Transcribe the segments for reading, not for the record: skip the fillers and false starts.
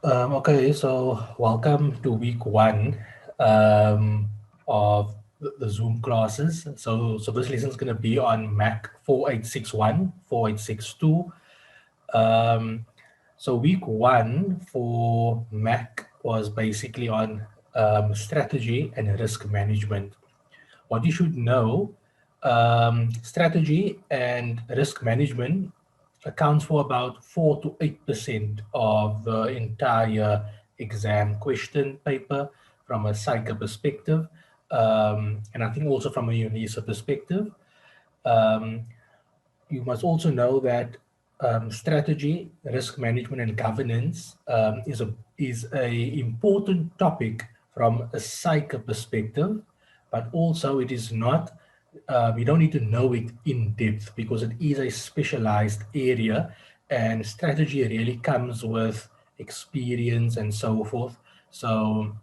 Okay, so welcome to week one of the Zoom classes. So this lesson is going to be on Mac 4861, 4862. Um, so week one for Mac was basically on strategy and risk management. What you should know, strategy and risk management accounts for about 4 to 8% of the entire exam question paper from a psycho perspective, and I think also from a UNISA perspective. Um, you must also know that strategy, risk management, and governance is a important topic from a psycho perspective, but also it is not. We don't need to know it in depth because it is a specialized area, and strategy really comes with experience and so forth. So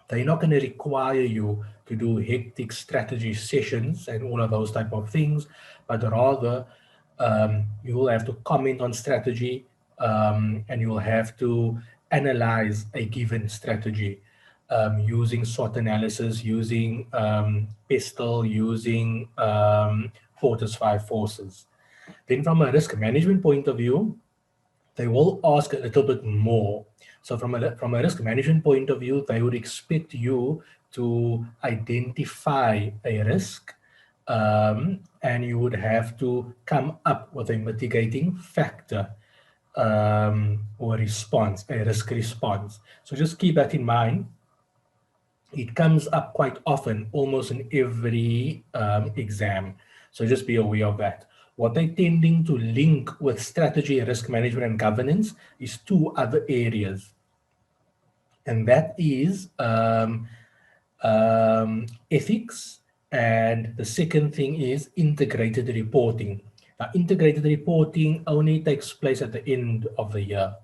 they're not going to require you to do hectic strategy sessions and all of those type of things, but rather you will have to comment on strategy, and you will have to analyze a given strategy using SWOT analysis, using PESTEL, using Fortis 5 forces. Then from a risk management point of view, they will ask a little bit more. So from a risk management point of view, they would expect you to identify a risk, and you would have to come up with a mitigating factor, or response, a risk response. So just keep that in mind. It comes up quite often, almost in every exam. So just be aware of that. What they're tending to link with strategy, risk management, and governance is two other areas, and that is ethics, and the second thing is integrated reporting. Now, integrated reporting only takes place at the end of the year.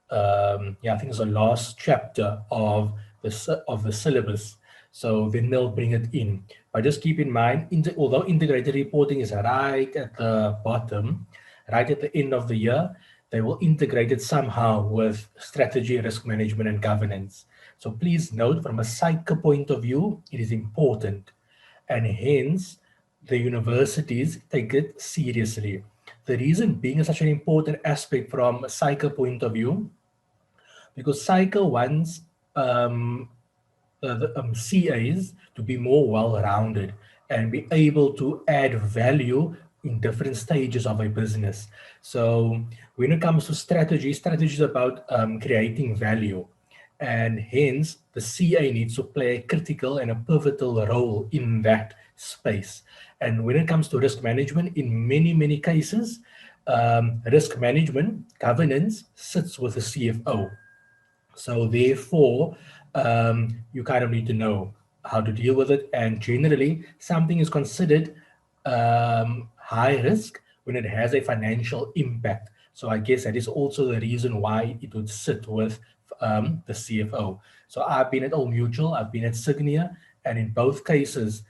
Yeah, I think it's the last chapter of the syllabus. So then they'll bring it in. But just keep in mind, although integrated reporting is right at the bottom, right at the end of the year, they will integrate it somehow with strategy, risk management, and governance. So please note, from a psycho point of view, it is important, and hence the universities take it seriously. The reason being is such an important aspect from a psycho point of view, because psycho wants the CAs to be more well-rounded and be able to add value in different stages of a business. So when it comes to strategy, strategy is about creating value. And hence, the CA needs to play a critical and a pivotal role in that space. And when it comes to risk management, in many, many cases, risk management governance sits with the CFO. So therefore, you kind of need to know how to deal with it. And generally, something is considered high risk when it has a financial impact. So I guess that is also the reason why it would sit with the CFO. So I've been at Old Mutual, I've been at Signia, and in both cases,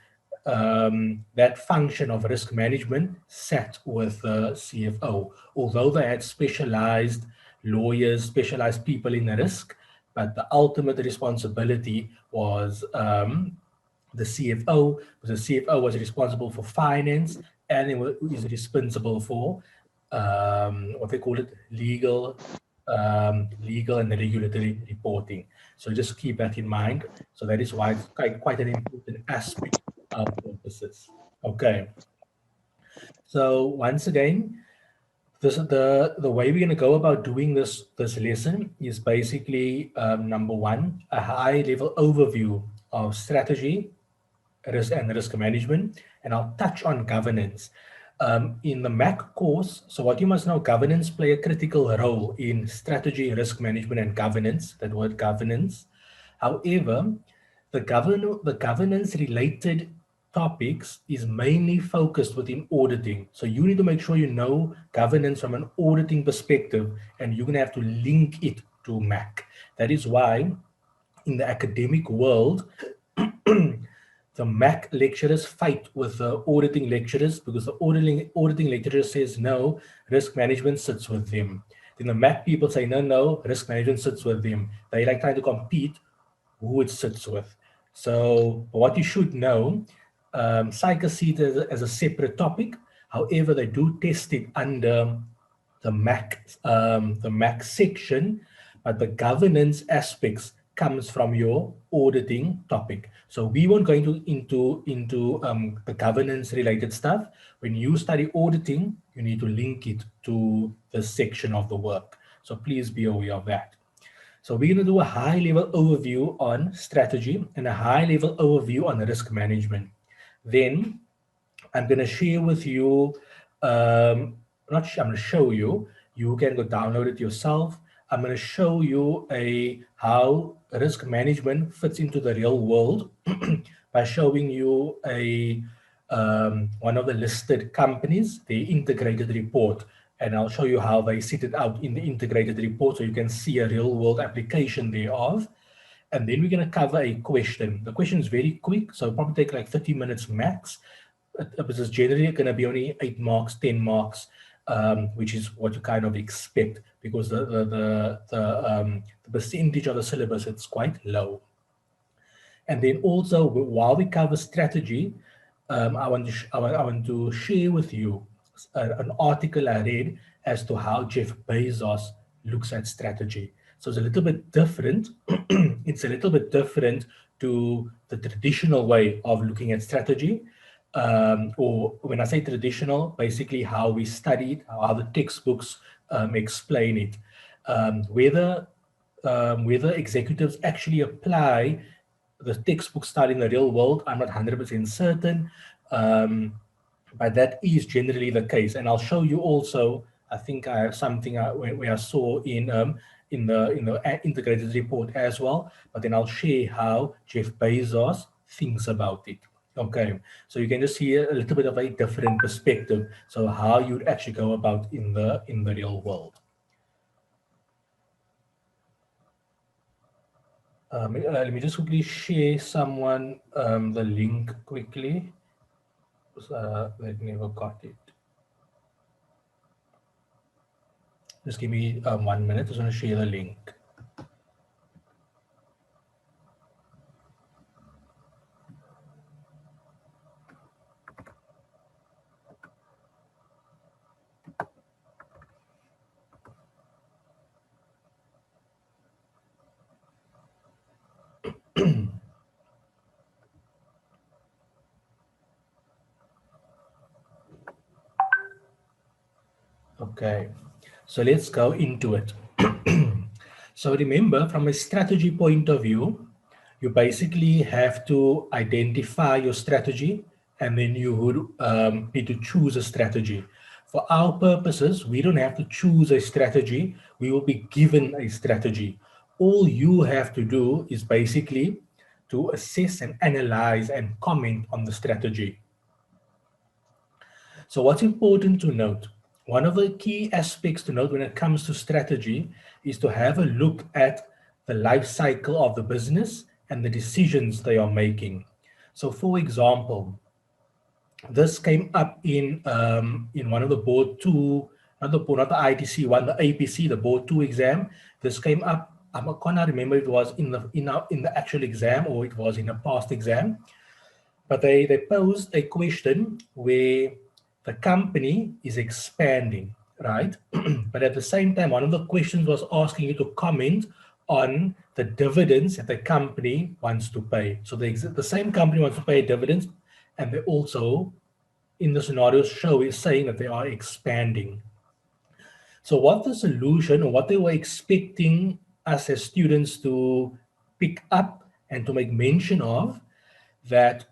that function of risk management sat with the CFO. Although they had specialized lawyers, specialized people in the risk, but the ultimate responsibility was the CFO, because the CFO was responsible for finance, and it is responsible for what they call it, legal and regulatory reporting. So just keep that in mind. So that is why it's quite an important aspect of purposes. Okay. So once again, the way we're going to go about doing this lesson is basically number one, a high level overview of strategy, risk and risk management, and I'll touch on governance. In the MAC course, so what you must know, governance play a critical role in strategy, risk management, and governance. That word governance. However, the governance related topics is mainly focused within auditing. So you need to make sure you know governance from an auditing perspective, and you're going to have to link it to MAC. That is why in the academic world, the MAC lecturers fight with the auditing lecturers, because the auditing lecturer says no, risk management sits with them. Then the MAC people say, no, no, risk management sits with them. They like trying to compete who it sits with. So what you should know, Psycho see it as a separate topic. However, they do test it under the MAC section, but the governance aspects comes from your auditing topic. So we won't go into the governance related stuff. When you study auditing, you need to link it to the section of the work. So please be aware of that. So we're going to do a high level overview on strategy and a high level overview on risk management. Then I'm going to share with you, I'm going to show you, you can go download it yourself. I'm going to show you how risk management fits into the real world by showing you one of the listed companies, the integrated report. And I'll show you how they set it out in the integrated report so you can see a real world application thereof. And then we're going to cover a question. The question is very quick, so it'll probably take like 30 minutes max. This is generally going to be only 8 marks, 10 marks, which is what you kind of expect because the percentage of the syllabus, it's quite low. And then also, while we cover strategy, I want to share with you an article I read as to how Jeff Bezos looks at strategy. So it's a little bit different. It's a little bit different to the traditional way of looking at strategy. Or when I say traditional, basically how we study it, how the textbooks explain it. Whether executives actually apply the textbook style in the real world, I'm not 100% certain, but that is generally the case. And I'll show you also, I think I have something where I saw in the integrated report as well, but then I'll share how Jeff Bezos thinks about it. Okay, so you can just see a little bit of a different perspective. So how you'd actually go about in the real world. Let me just quickly share the link quickly. I never got it. Just give me 1 minute. I just want to share the link. Okay, so let's go into it. So remember, from a strategy point of view, you basically have to identify your strategy and then you would need to choose a strategy. For our purposes, we don't have to choose a strategy. We will be given a strategy. All you have to do is basically to assess and analyze and comment on the strategy. So what's important to note? One of the key aspects to note when it comes to strategy is to have a look at the life cycle of the business and the decisions they are making. So for example, this came up in one of the board 2, not the ITC one, the APC, the board 2 exam. This came up, I cannot remember if it was in the actual exam or it was in a past exam, but they posed a question where the company is expanding, right? But at the same time, one of the questions was asking you to comment on the dividends that the company wants to pay. So the same company wants to pay dividends, and they also, in the scenario show, is saying that they are expanding. So what the solution, or what they were expecting us as students to pick up and to make mention of, that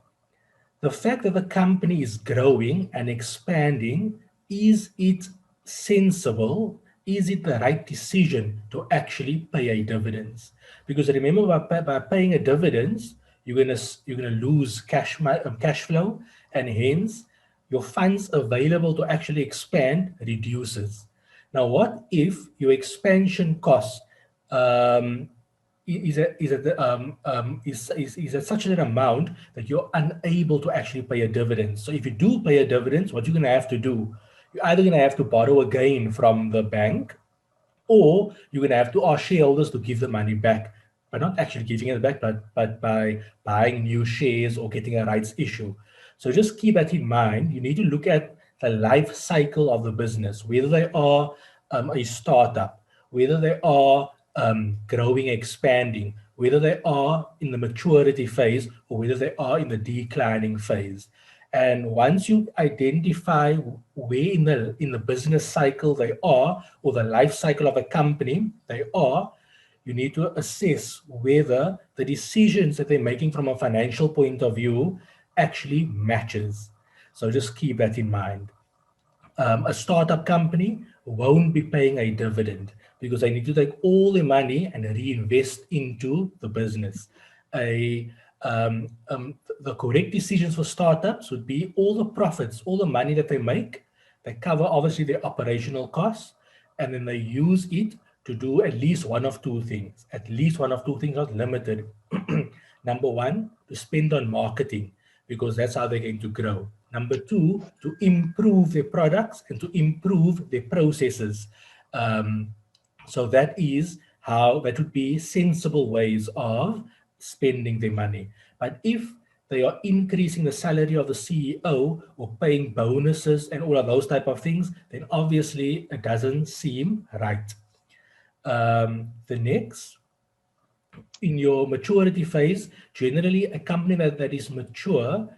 the fact that the company is growing and expanding, is it sensible? Is it the right decision to actually pay a dividends? Because remember, by paying a dividends, you're gonna lose cash flow, and hence your funds available to actually expand reduces. Now, what if your expansion cost is at such an amount that you're unable to actually pay a dividend? So if you do pay a dividend, what you're going to have to do, you're either going to have to borrow again from the bank, or you're going to have to ask shareholders to give the money back, but not actually giving it back, but by buying new shares or getting a rights issue. So just keep that in mind. You need to look at the life cycle of the business, whether they are a startup, whether they are growing, expanding, whether they are in the maturity phase or whether they are in the declining phase. And once you identify where in the business cycle they are, or the life cycle of a company they are, you need to assess whether the decisions that they're making from a financial point of view actually matches. So just keep that in mind. A startup company won't be paying a dividend because they need to take all the money and reinvest into the business. A the correct decisions for startups would be all the profits, all the money that they make, they cover obviously their operational costs, and then they use it to do at least one of two things. At least one of two things, not limited. Number one, to spend on marketing because that's how they're going to grow. Number two, to improve their products and to improve their processes. Um, so that would be sensible ways of spending their money. But if they are increasing the salary of the CEO or paying bonuses and all of those type of things, then obviously it doesn't seem right. The next, in your maturity phase, generally a company that is mature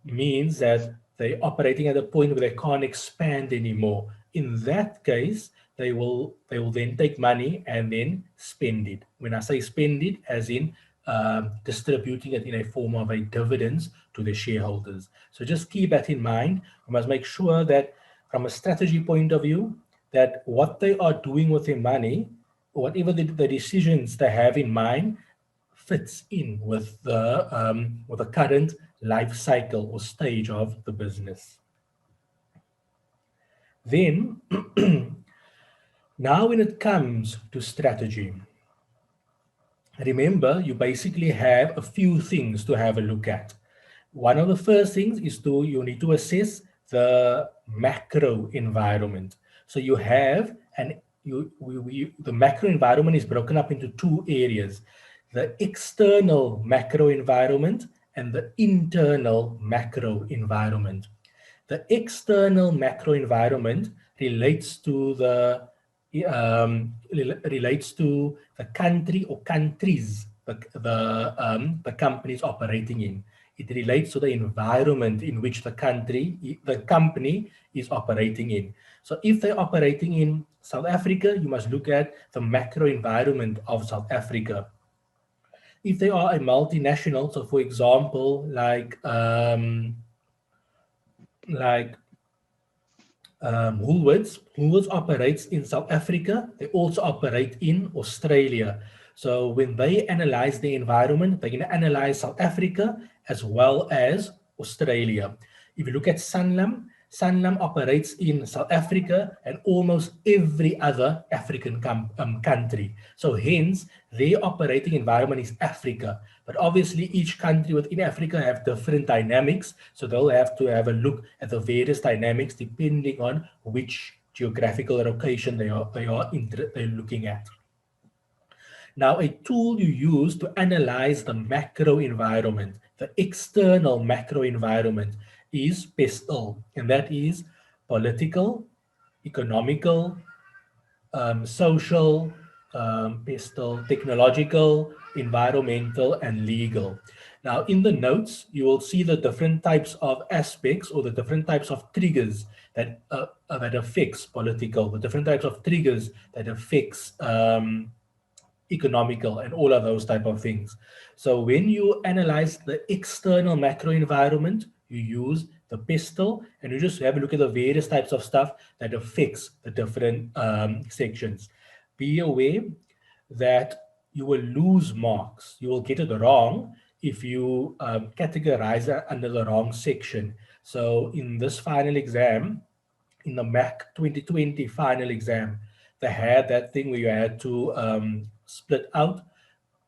means that they're operating at a point where they can't expand anymore. In that case, they will then take money and then spend it. When I say spend it, as in distributing it in a form of a dividends to the shareholders. So just keep that in mind. We must make sure that from a strategy point of view, that what they are doing with their money, whatever the decisions they have in mind, fits in with the current life cycle or stage of the business. Then, now when it comes to strategy, remember you basically have a few things to have a look at. One of the first things is you need to assess the macro environment. So you have an the macro environment is broken up into two areas: the external macro environment and the internal macro environment. The external macro environment relates to relates to the country or countries the company is operating in. It relates to the environment in which the company is operating in. So if they're operating in South Africa, you must look at the macro environment of South Africa. If they are a multinational, so for example, like Woolworths operates in South Africa. They also operate in Australia. So when they analyze the environment, they're going to analyze South Africa as well as Australia. If you look at Sanlam operates in South Africa and almost every other African country. So hence, their operating environment is Africa. But obviously, each country within Africa have different dynamics. So they'll have to have a look at the various dynamics depending on which geographical location they're looking at. Now, a tool you use to analyze the macro environment, the external macro environment, is PESTLE, and that is political, economical, social, PESTLE, technological, environmental, and legal. Now, in the notes, you will see the different types of aspects or the different types of triggers that affects political, the different types of triggers that affects economical and all of those type of things. So when you analyze the external macro environment, you use the PESTLE and you just have a look at the various types of stuff that affects the different sections. Be aware that you will lose marks. You will get it wrong if you categorize it under the wrong section. So in this final exam, in the MAC 2020 final exam, they had that thing where you had to split out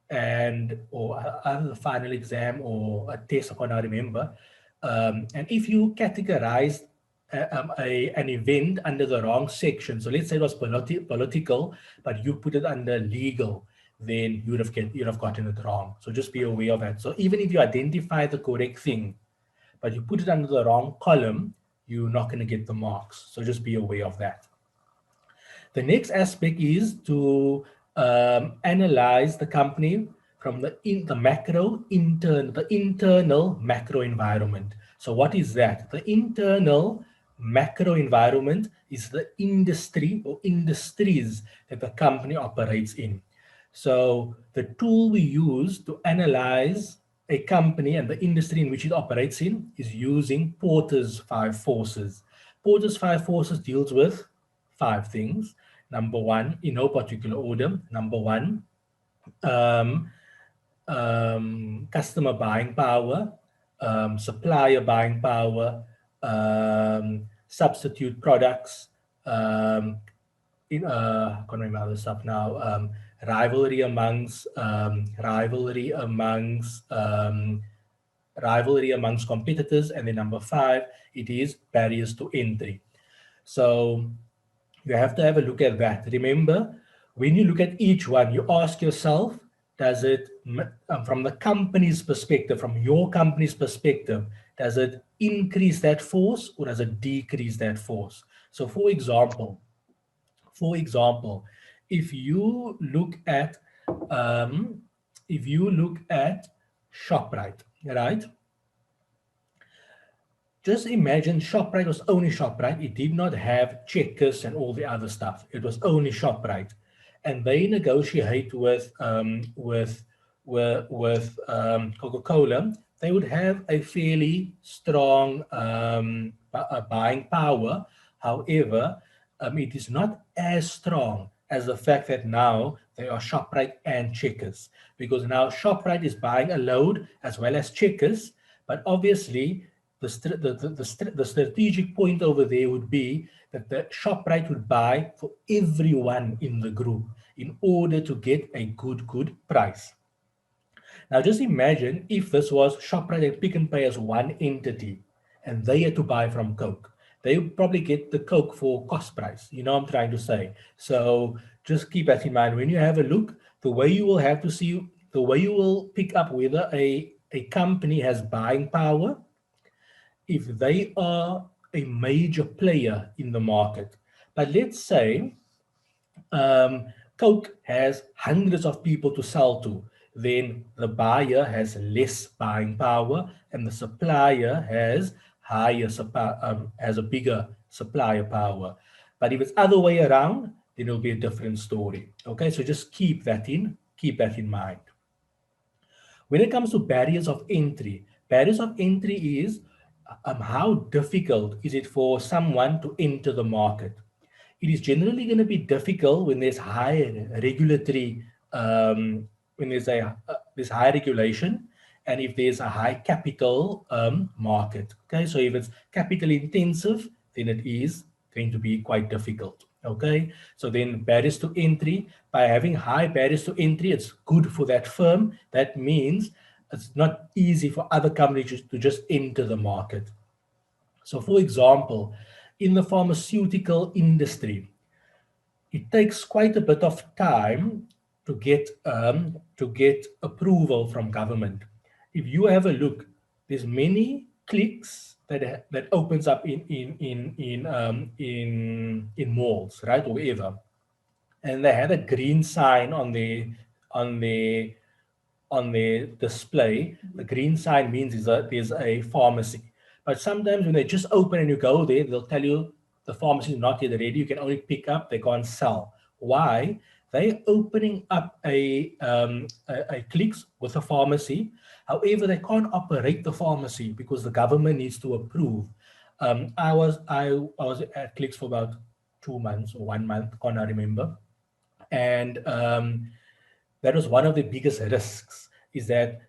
or either the final exam or a test, I cannot remember. And if you categorize an event under the wrong section. So let's say it was political, but you put it under legal, then you'd have gotten it wrong. So just be aware of that. So even if you identify the correct thing, but you put it under the wrong column, you're not going to get the marks. So just be aware of that. The next aspect is to analyze the company from the internal macro environment. So what is that? The internal macro environment is the industry or industries that the company operates in. So the tool we use to analyze a company and the industry in which it operates in is using Porter's five forces. Porter's five forces deals with five things. Number one, in no particular order. Number one, um, customer buying power, supplier buying power, substitute products, I can't remember other stuff now. Rivalry amongst competitors, and then number five, it is barriers to entry. So you have to have a look at that. Remember, when you look at each one, you ask yourself, does it, from the company's perspective, from your company's perspective, does it increase that force or does it decrease that force? So for example, if you look at um, ShopRite, right? Just imagine ShopRite was only ShopRite. It did not have Checkers and all the other stuff. It was only ShopRite, and they negotiate with Coca-Cola. They would have a fairly strong buying power. However, it is not as strong as the fact that now they are ShopRite and Checkers, because now ShopRite is buying a load as well as Checkers, but obviously the strategic point over there would be that the ShopRite would buy for everyone in the group in order to get a good price. Now just imagine if this was ShopRite and Pick n Pay as one entity and they had to buy from Coke. They would probably get the Coke for cost price. You know what I'm trying to say. So just keep that in mind. When you have a look, the way you will pick up whether a company has buying power, if they are a major player in the market. But let's say Coke has hundreds of people to sell to, then the buyer has less buying power and the supplier has has a bigger supplier power. But if it's other way around, then it'll be a different story. Okay, so just keep that in mind. When it comes to barriers of entry is how difficult is it for someone to enter the market? It is generally going to be difficult when there's high regulatory, when there's high regulation, and if there's a high capital market. Okay, so if it's capital intensive, then it is going to be quite difficult. Okay, so then barriers to entry, by having high barriers to entry, it's good for that firm. That means it's not easy for other companies to just enter the market. So for example, in the pharmaceutical industry, it takes quite a bit of time to get approval from government. If you have a look, there's many clicks that opens up in malls, right, or wherever, and they had a green sign on the display. The green sign means there's a pharmacy. But sometimes when they just open and you go there, they'll tell you the pharmacy is not yet ready. You can only pick up, they can't sell. Why? They're opening up a Clicks with a pharmacy. However, they can't operate the pharmacy because the government needs to approve. I was at Clicks for about 2 months or 1 month, can't I remember. And that was one of the biggest risks, is that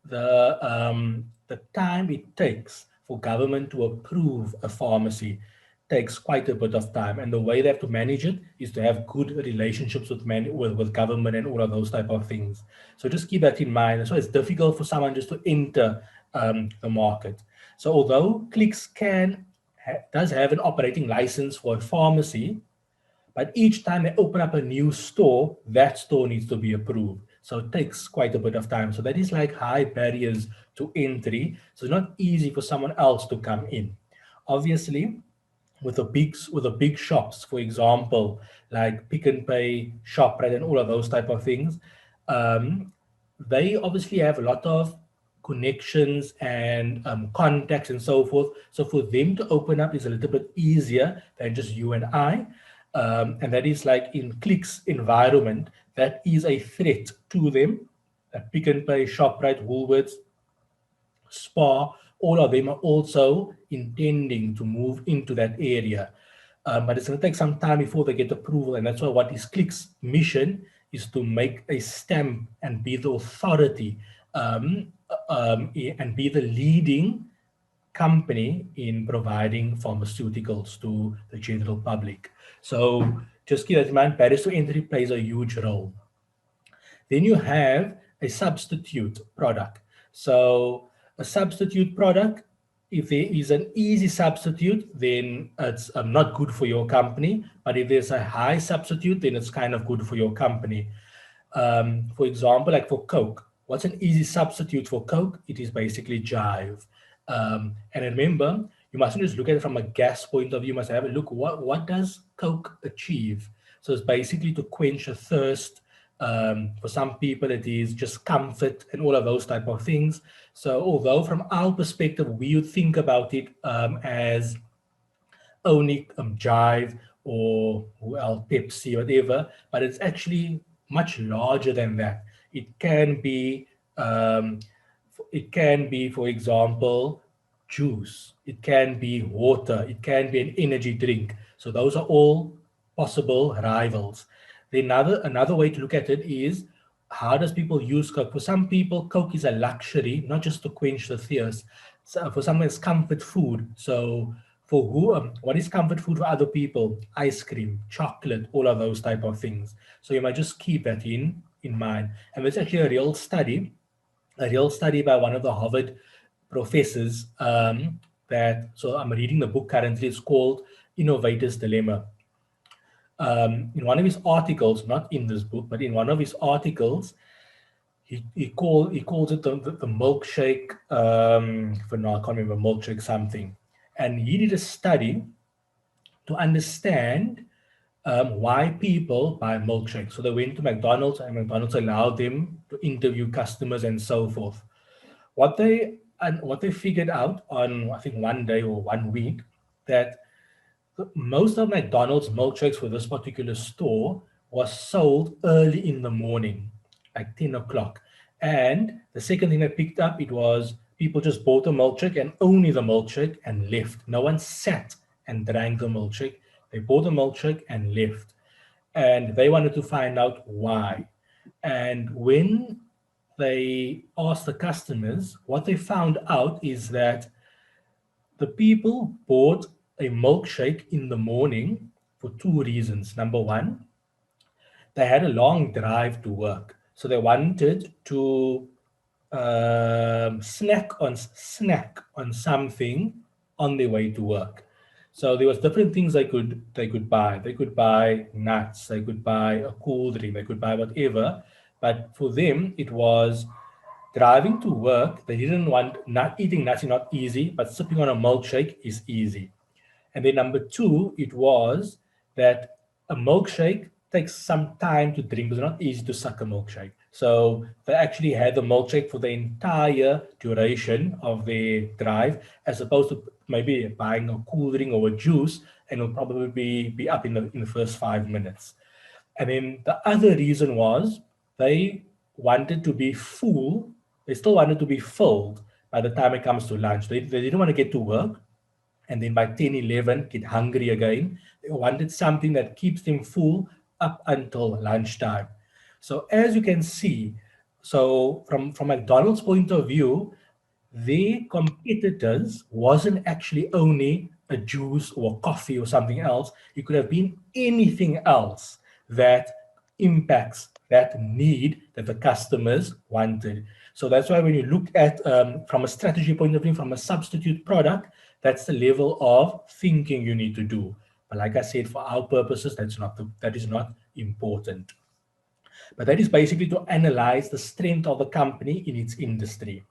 the time it takes for government to approve a pharmacy takes quite a bit of time, and the way they have to manage it is to have good relationships with government and all of those type of things. So just keep that in mind. So it's difficult for someone just to enter the market. So although Clicks can does have an operating license for a pharmacy, but each time they open up a new store, that store needs to be approved. So it takes quite a bit of time. So that is like high barriers to entry. So it's not easy for someone else to come in. Obviously, with the big shops, for example, like Pick and Pay, ShopRite, and all of those type of things, um, they obviously have a lot of connections and contacts and so forth. So for them to open up is a little bit easier than just you and I. And that is like in Click's environment, that is a threat to them. Pick and Pay, ShopRite, Woolworths, Spa, all of them are also intending to move into that area. But it's going to take some time before they get approval. And that's why what is Click's mission is to make a stamp and be the authority, and be the leading company in providing pharmaceuticals to the general public. So just keep that in mind, barriers to entry plays a huge role. Then you have a substitute product. So a substitute product, if there is an easy substitute, then it's not good for your company. But if there's a high substitute, then it's kind of good for your company. For example, like for Coke, what's an easy substitute for Coke? It is basically Jive. And remember, you mustn't just look at it from a gas point of view. You must have a look, what does Coke achieve? So it's basically to quench a thirst. For some people, it is just comfort and all of those type of things. So although from our perspective, we would think about it as only Jive or well, Pepsi, whatever, but it's actually much larger than that. It can be, um, it can be, for example, juice. It can be water. It can be an energy drink. So those are all possible rivals. Then another way to look at it is how does people use Coke? For some people, Coke is a luxury, not just to quench the thirst. So for some, it's comfort food. So for who, what is comfort food for other people? Ice cream, chocolate, all of those type of things. So you might just keep that in mind. And there's actually a real study by one of the Harvard professors that. So I'm reading the book currently. It's called Innovator's Dilemma. In one of his articles, not in this book, but in one of his articles, he calls it the milkshake. For now, I can't remember milkshake something, and he did a study to understand why people buy milkshakes. So they went to McDonald's, and McDonald's allowed them to interview customers and so forth. What they figured out on I think one day or one week that most of McDonald's milkshakes for this particular store was sold early in the morning, like 10 o'clock. And the second thing I picked up, it was people just bought a milkshake and only the milkshake and left. No one sat and drank the milkshake. They bought a milkshake and left. And they wanted to find out why. And when they asked the customers, what they found out is that the people bought a milkshake in the morning for two reasons. Number one, they had a long drive to work, so they wanted to snack on something on their way to work. So there was different things they could buy. They could buy nuts. They could buy a cool drink. They could buy whatever. But for them, it was driving to work. They didn't want not eating nuts is not easy, but sipping on a milkshake is easy. And then number two, it was that a milkshake takes some time to drink because it's not easy to suck a milkshake. So they actually had the milkshake for the entire duration of their drive, as opposed to maybe buying a cool drink or a juice, and it'll probably be up in the first 5 minutes. And then the other reason was they wanted to be full. They still wanted to be filled by the time it comes to lunch. They didn't want to get to work and then by 10, 11, get hungry again. They wanted something that keeps them full up until lunchtime. So as you can see, so from McDonald's point of view, their competitors wasn't actually only a juice or coffee or something else. It could have been anything else that impacts that need that the customers wanted. So that's why when you look at from a strategy point of view, from a substitute product, That's the level of thinking you need to do. But like I said, for our purposes, that is not important. But that is basically to analyze the strength of the company in its industry.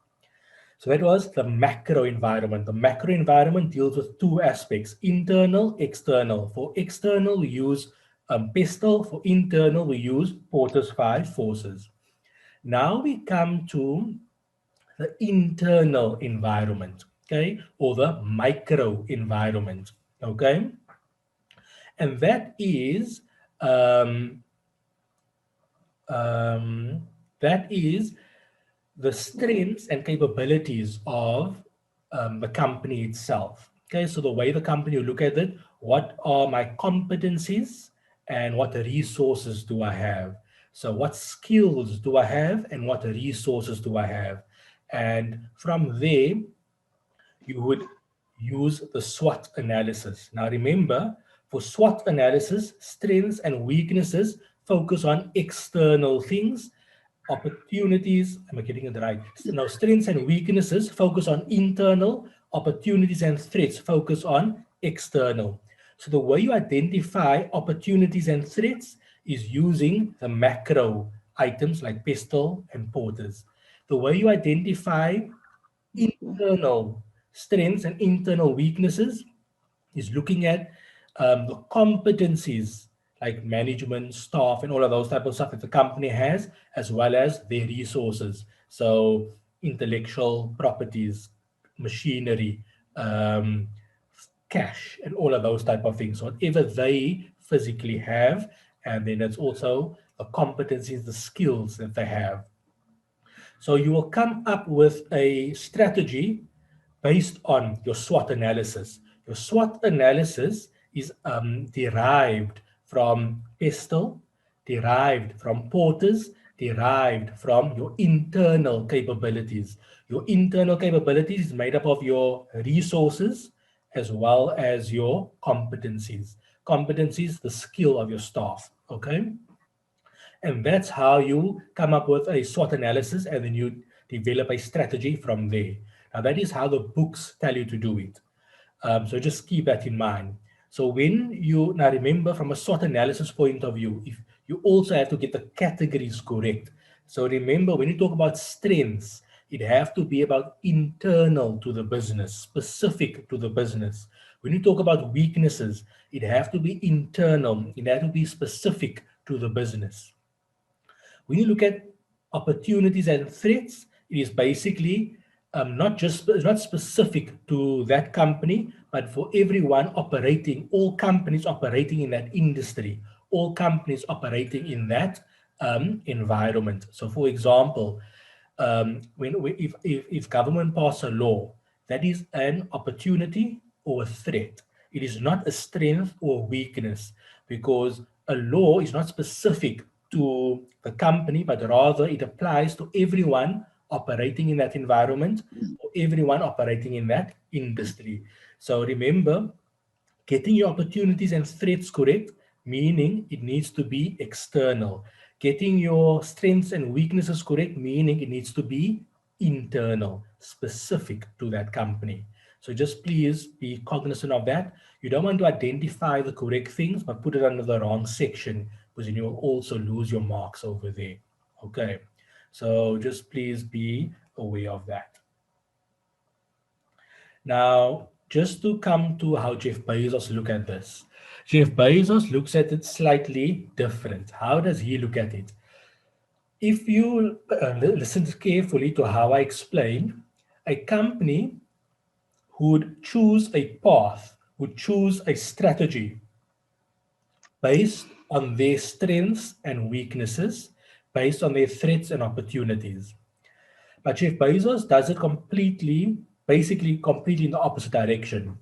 So that was the macro environment. The macro environment deals with two aspects: internal, external. For external, we use PESTEL. For internal, we use Porter's five forces. Now we come to the internal environment, okay, or the micro environment, okay, and that is um, um, that is the strengths and capabilities of the company itself. Okay, so the way the company will look at it: what are my competencies and what resources do I have? So, what skills do I have and what resources do I have? And from there, you would use the SWOT analysis. Now, remember, for SWOT analysis, strengths and weaknesses focus on external things. Opportunities, am I getting it right? Now, strengths and weaknesses focus on internal. Opportunities and threats focus on external. So the way you identify opportunities and threats is using the macro items like PESTEL and Porters. The way you identify Okay. internal strengths and internal weaknesses is looking at the competencies like management, staff, and all of those type of stuff that the company has, as well as their resources. So intellectual properties, machinery, um, cash, and all of those type of things. Whatever they physically have, and then it's also the competencies, the skills that they have. So you will come up with a strategy based on your SWOT analysis. Your SWOT analysis is derived from PESTEL, derived from Porters, derived from your internal capabilities. Your internal capabilities is made up of your resources as well as your competencies. Competencies, the skill of your staff. Okay. And that's how you come up with a SWOT analysis and then you develop a strategy from there. Now, that is how the books tell you to do it. So just keep that in mind. So when you now remember from a SWOT analysis point of view, if you also have to get the categories correct. So remember, when you talk about strengths, it have to be about internal to the business, specific to the business. When you talk about weaknesses, it have to be internal. It have to be specific to the business. When you look at opportunities and threats, it is basically it's not specific to that company, but for everyone operating, all companies operating in that industry, all companies operating in that environment. So, for example, if government pass a law, that is an opportunity or a threat. It is not a strength or weakness because a law is not specific to the company, but rather it applies to everyone operating in that environment or everyone operating in that industry. So remember, getting your opportunities and threats correct, meaning it needs to be external. Getting your strengths and weaknesses correct, meaning it needs to be internal, specific to that company. So just please be cognizant of that. You don't want to identify the correct things, but put it under the wrong section because then you will also lose your marks over there. Okay. So just please be aware of that. Now, just to come to how Jeff Bezos look at this. Jeff Bezos looks at it slightly different. How does he look at it? If you listen carefully to how I explain, a company would choose a path, would choose a strategy based on their strengths and weaknesses, based on their threats and opportunities. But Jeff Bezos does it basically completely in the opposite direction.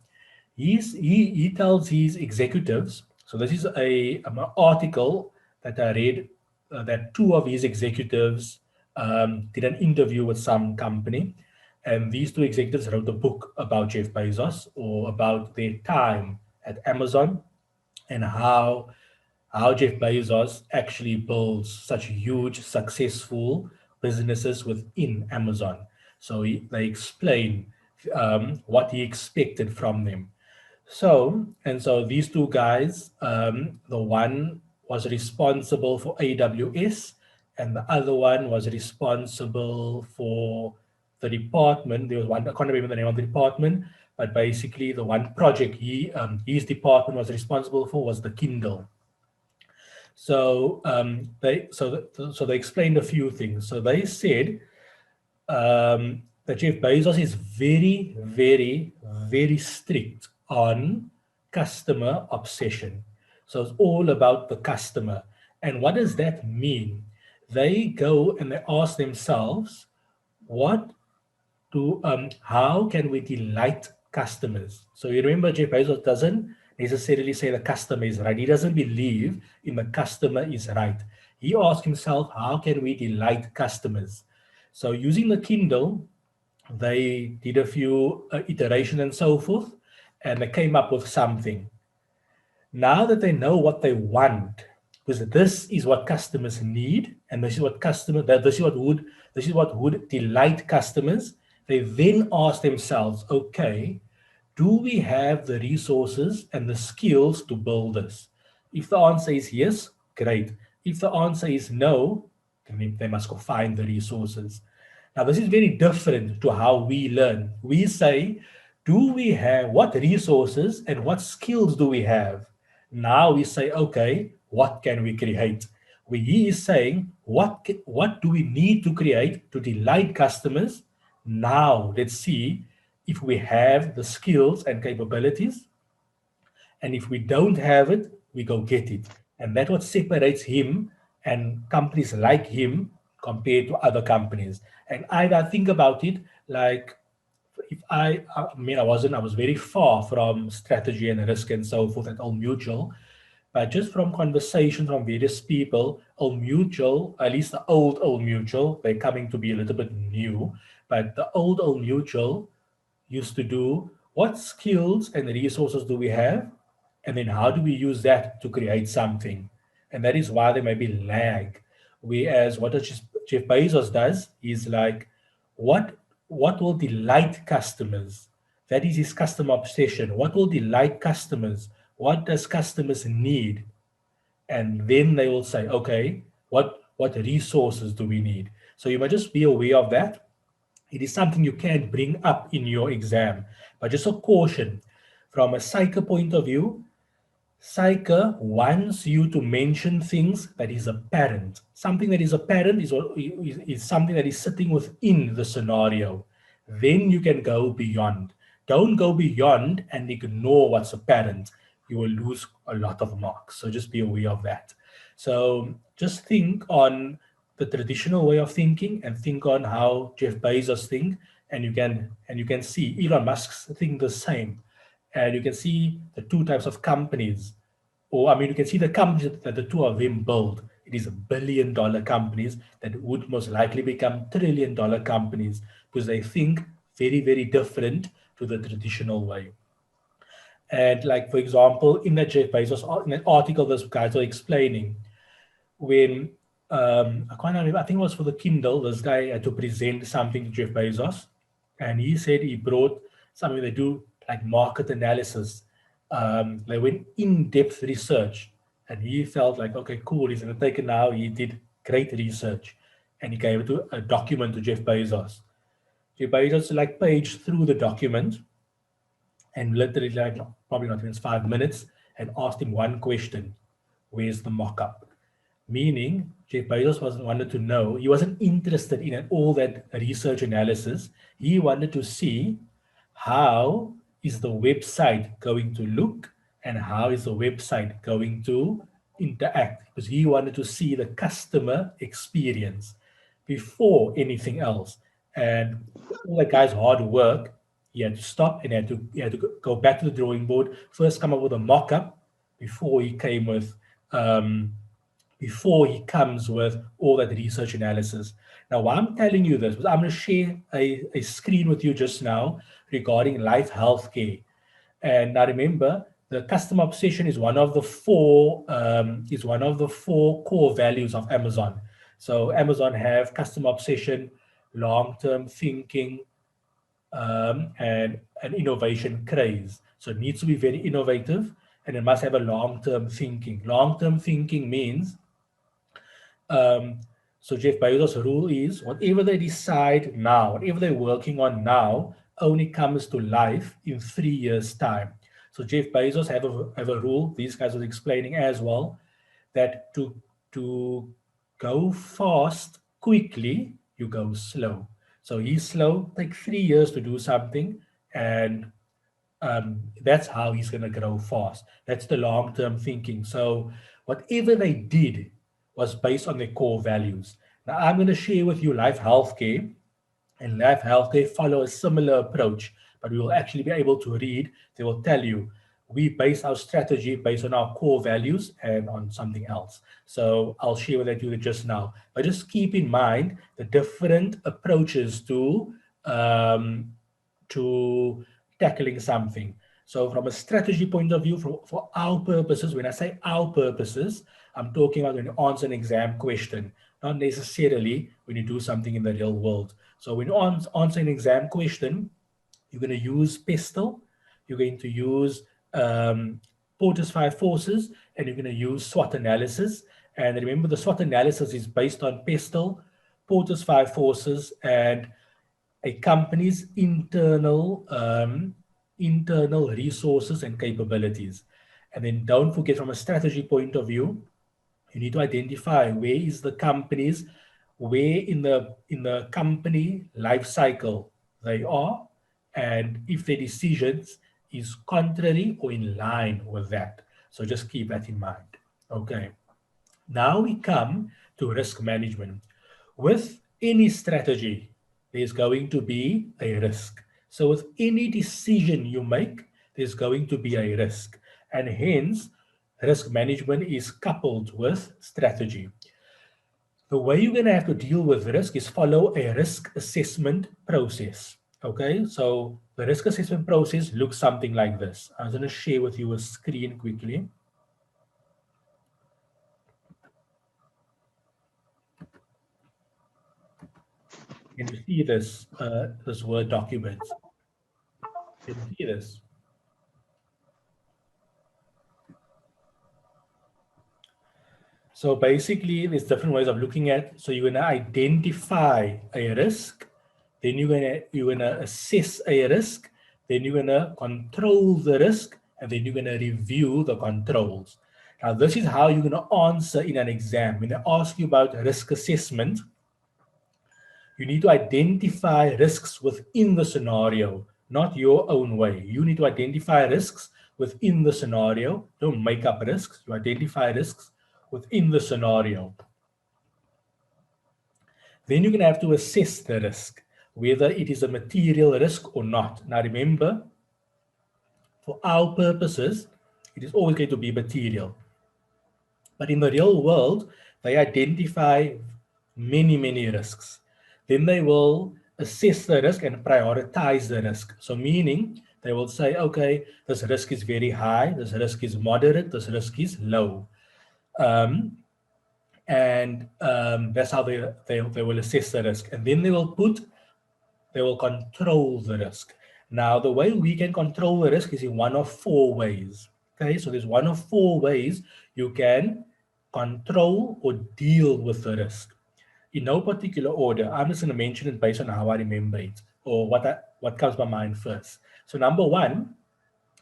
He tells his executives. So this is an article that I read that two of his executives did an interview with some company, and these two executives wrote a book about Jeff Bezos or about their time at Amazon and how Jeff Bezos actually builds such huge, successful businesses within Amazon. So they explain what he expected from them. So these two guys, the one was responsible for AWS, and the other one was responsible for the department. There was one, I can't remember the name of the department, but basically the one project his department was responsible for was the Kindle. So they explained a few things. So they said that Jeff Bezos is very, very, very strict on customer obsession. So it's all about the customer. And what does that mean? They go and they ask themselves, what how can we delight customers? So you remember, Jeff Bezos doesn't necessarily say the customer is right. He doesn't believe in the customer is right. He asks himself, how can we delight customers? So using the Kindle, they did a few iterations and so forth, and they came up with something. Now that they know what they want, because this is what customers need, and this is what would delight customers, they then ask themselves, okay, do we have the resources and the skills to build this? If the answer is yes, great. If the answer is no, then they must go find the resources. Now, this is very different to how we learn. We say, do we have what resources and what skills do we have? Now we say, okay, what can we create? He is saying, what do we need to create to delight customers? Now let's see if we have the skills and capabilities. And if we don't have it, we go get it. And that's what separates him and companies like him compared to other companies. And I think about it like, if I was very far from strategy and risk and so forth at Old Mutual, but just from conversations from various people, Old Mutual, at least the old Mutual, they're coming to be a little bit new, but the old Mutual used to do what skills and resources do we have, and then how do we use that to create something? And that is why there may be lag. Whereas what Jeff Bezos does is like, what what will delight customers? That is his customer obsession. What will delight customers? What does customers need? And then they will say, okay, what resources do we need? So you might just be aware of that. It is something you can bring up in your exam, but just a caution from a psycho point of view. Psycho wants you to mention things that is apparent. Something that is apparent is something that is sitting within the scenario. Then you can go beyond. Don't go beyond and ignore what's apparent. You will lose a lot of marks. So just be aware of that. So just think on the traditional way of thinking and think on how Jeff Bezos think, and you can see Elon Musk's think the same, and you can see the two types of companies, or I mean, you can see the companies that the two of them build. It is $1 billion companies that would most likely become $1 trillion companies because they think very, very different to the traditional way. And like for example, in that Jeff Bezos in that article, this guys are explaining when I can't remember, I think it was for the Kindle, this guy had to present something to Jeff Bezos, and he said he brought something they do like market analysis. They went in-depth research, and he felt like, okay, cool, he's going to take it now. He did great research, and he gave it to a document to Jeff Bezos. Jeff Bezos like paged through the document and literally like probably not even 5 minutes and asked him one question: "Where's the mock-up?" Meaning, Jeff Bezos wasn't wanted to know. He wasn't interested in all that research analysis. He wanted to see how is the website going to look and how is the website going to interact, because he wanted to see the customer experience before anything else. And all that guy's hard work, he had to stop and he had to go back to the drawing board, first come up with a mock-up before he came with before he comes with all that research analysis. Now, why I'm telling you this is I'm going to share a screen with you just now regarding life healthcare. And now remember, the customer obsession is one of the four core values of Amazon. So Amazon have customer obsession, long-term thinking, and an innovation craze. So it needs to be very innovative, and it must have a long-term thinking. Long-term thinking means, um, so Jeff Bezos' rule is whatever they decide now, whatever they're working on now, only comes to life in 3 years' time. So Jeff Bezos have a rule. These guys was explaining as well that to go fast quickly, you go slow. So he's slow, take 3 years to do something, and that's how he's going to grow fast. That's the long term thinking. So, whatever they did was based on their core values. Now, I'm going to share with you Life Healthcare, and Life Healthcare follow a similar approach, but we will actually be able to read. They will tell you we base our strategy based on our core values and on something else. So I'll share with you just now. But just keep in mind the different approaches um, to tackling something. So, from a strategy point of view, for our purposes, when I say our purposes, I'm talking about when you answer an exam question, not necessarily when you do something in the real world. So, when you answer an exam question, you're going to use PESTEL, you're going to use Porter's five forces, and you're going to use SWOT analysis. And remember, the SWOT analysis is based on PESTEL, Porter's five forces, and a company's internal resources and capabilities. And then don't forget, from a strategy point of view, you need to identify where in the company life cycle they are, and if their decisions is contrary or in line with that. So just keep that in mind. Okay. Now we come to risk management. With any strategy, there's going to be a risk. So, with any decision you make, there's going to be a risk. And hence, risk management is coupled with strategy. The way you're going to have to deal with risk is follow a risk assessment process. Okay, so the risk assessment process looks something like this. I'm going to share with you a screen quickly. Can you see this Word document? Can you see this? So basically, there's different ways of looking at. So you're gonna identify a risk, then you're gonna assess a risk, then you're gonna control the risk, and then you're gonna review the controls. Now, this is how you're gonna answer in an exam. When they ask you about risk assessment, you need to identify risks within the scenario, not your own way. You need to identify risks within the scenario. Don't make up risks. You identify risks within the scenario. Then you're going to have to assess the risk, whether it is a material risk or not. Now remember, for our purposes, it is always going to be material. But in the real world, they identify many, many risks. Then they will assess the risk and prioritize the risk. So, meaning they will say, okay, this risk is very high, this risk is moderate, this risk is low. And that's how they will assess the risk. And then they will control the risk. Now, the way we can control the risk is in one of four ways. Okay, so there's one of four ways you can control or deal with the risk. In no particular order, I'm just going to mention it based on how I remember it or what comes to my mind first. So, number one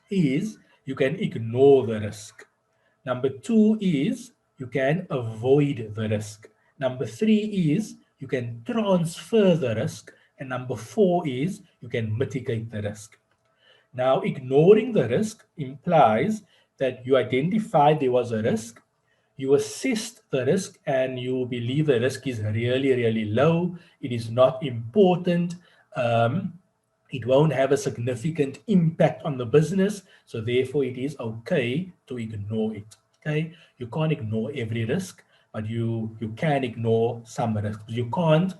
is you can ignore the risk. Number two is you can avoid the risk. Number three is you can transfer the risk. And number four is you can mitigate the risk. Now, ignoring the risk implies that you identified there was a risk, you assessed the risk, and you believe the risk is really, really low, it is not important, it won't have a significant impact on the business, so therefore it is okay to ignore it. Okay, you can't ignore every risk, but you can ignore some risks. You can't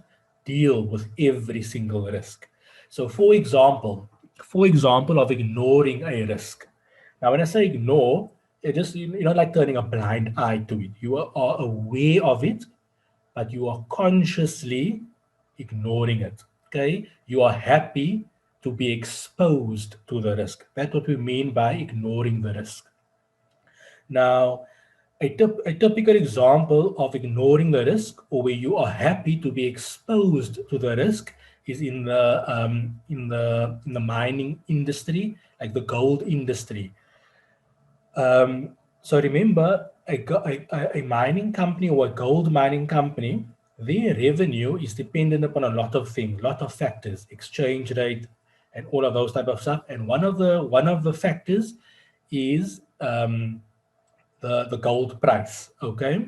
deal with every single risk. So, for example of ignoring a risk. Now, when I say ignore, it just you're not like turning a blind eye to it. You are aware of it, but you are consciously ignoring it. Okay, you are happy to be exposed to the risk. That's what we mean by ignoring the risk. Now, a typical example of ignoring the risk, or where you are happy to be exposed to the risk, is in the mining industry, like the gold industry. So remember, a mining company or a gold mining company, their revenue is dependent upon a lot of things, lot of factors, exchange rate, and all of those type of stuff. And one of the factors is the gold price. Okay.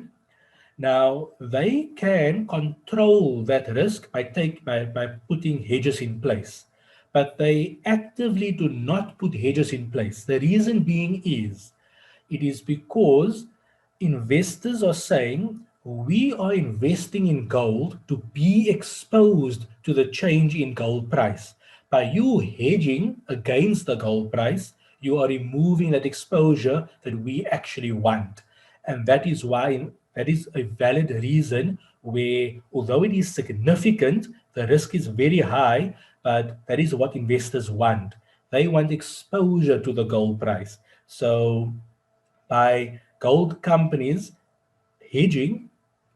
Now they can control that risk by putting hedges in place, but they actively do not put hedges in place. The reason being is it is because investors are saying we are investing in gold to be exposed to the change in gold price. By you hedging against the gold price, you are removing that exposure that we actually want. And that is why that is a valid reason where, although it is significant, the risk is very high, but that is what investors want. They want exposure to the gold price. So by gold companies hedging,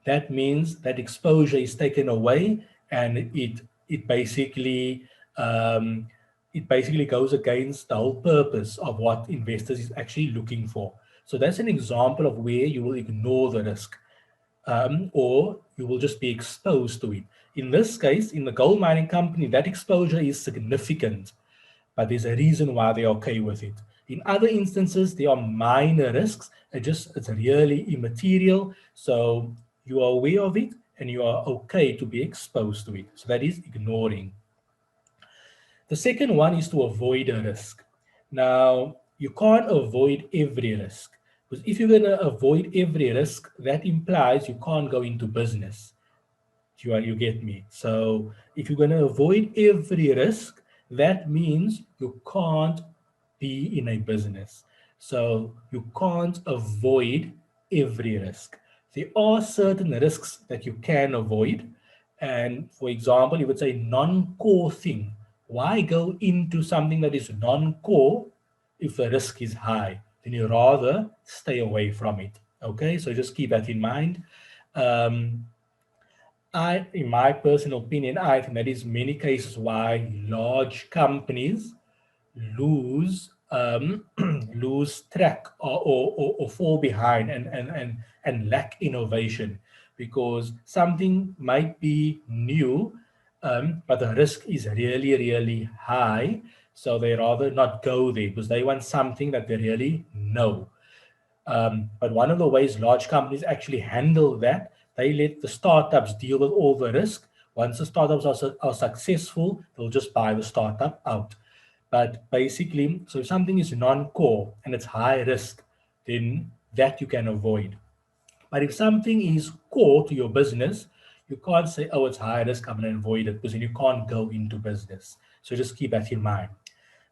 that means that exposure is taken away, and um, it basically goes against the whole purpose of what investors is actually looking for. So that's an example of where you will ignore the risk, or you will just be exposed to it. In this case, in the gold mining company, that exposure is significant, but there's a reason why they're okay with it. In other instances, there are minor risks. It's really immaterial. So you are aware of it and you are okay to be exposed to it. So that is ignoring. The second one is to avoid a risk. Now, you can't avoid every risk, because if you're going to avoid every risk, that implies you can't go into business. You get me? So if you're going to avoid every risk, that means you can't be in a business. So you can't avoid every risk. There are certain risks that you can avoid. And for example, you would say non-core thing. Why go into something that is non-core if the risk is high? Then you rather stay away from it. Okay, so just keep that in mind. Um, in my personal opinion, I think that is many cases why large companies lose lose track, or fall behind, and lack innovation, because something might be new, but the risk is really, really high. So they rather not go there because they want something that they really know. But one of the ways large companies actually handle that, they let the startups deal with all the risk. Once the startups are successful, they'll just buy the startup out. But basically, so if something is non-core and it's high risk, then that you can avoid. But if something is core to your business, you can't say, oh, it's high risk, I'm going to avoid it, because then you can't go into business. So just keep that in mind.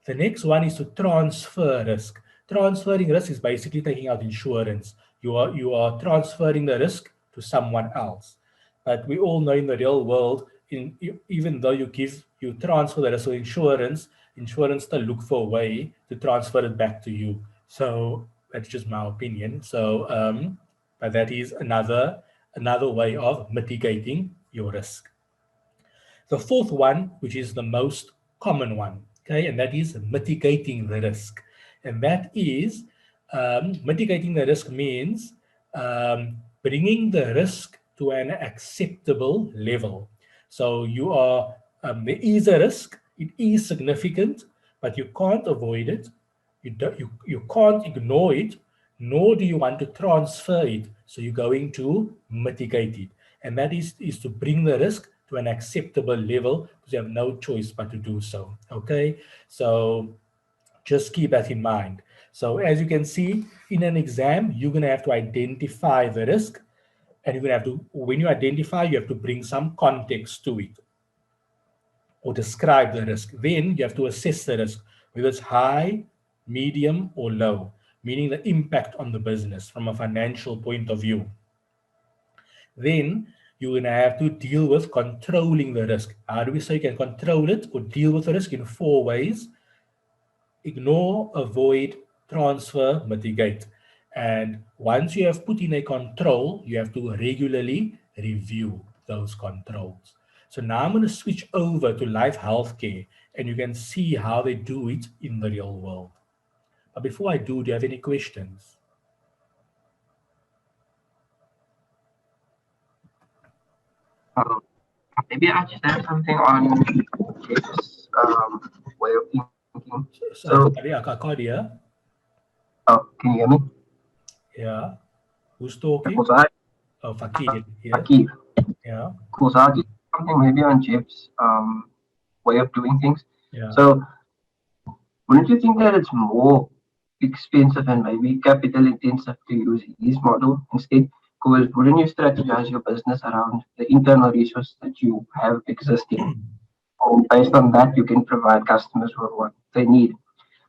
The next one is to transfer risk. Transferring risk is basically taking out insurance. You are transferring the risk to someone else. But we all know in the real world, even though you transfer the risk to insurance, insurance still look for a way to transfer it back to you. So that's just my opinion. So, but that is another way of mitigating your risk. The fourth one, which is the most common one, okay, and that is mitigating the risk. And that is, mitigating the risk means bringing the risk to an acceptable level. So there is a risk, it is significant, but you can't avoid it. You can't ignore it, nor do you want to transfer it. So you're going to mitigate it. And that is to bring the risk to an acceptable level, because you have no choice but to do so. Okay. So just keep that in mind. So as you can see, in an exam, you're going to have to identify the risk. And you're going to have to, when you identify, you have to bring some context to it, or describe the risk. Then you have to assess the risk, whether it's high, medium, or low, meaning the impact on the business from a financial point of view. Then you're going to have to deal with controlling the risk. How do we say you can control it or deal with the risk? In 4 ways: ignore, avoid, transfer, mitigate. And once you have put in a control, you have to regularly review those controls. So now I'm going to switch over to Life Healthcare, and you can see how they do it in the real world. But before I do you have any questions? Um, Maybe I just add something on Jeff's way of thinking. So, Sorry, I can't hear. can you hear me? Yeah. Who's Yeah, talking? cool. So I, Oh, Fakir. Yes. Akif. Yeah. Cool. So I just something maybe on Jeff's way of doing things. Yeah. So wouldn't you think that it's more expensive and maybe capital intensive to use his model instead? Because wouldn't you strategize your business around the internal resources that you have existing? And based on that, you can provide customers with what they need.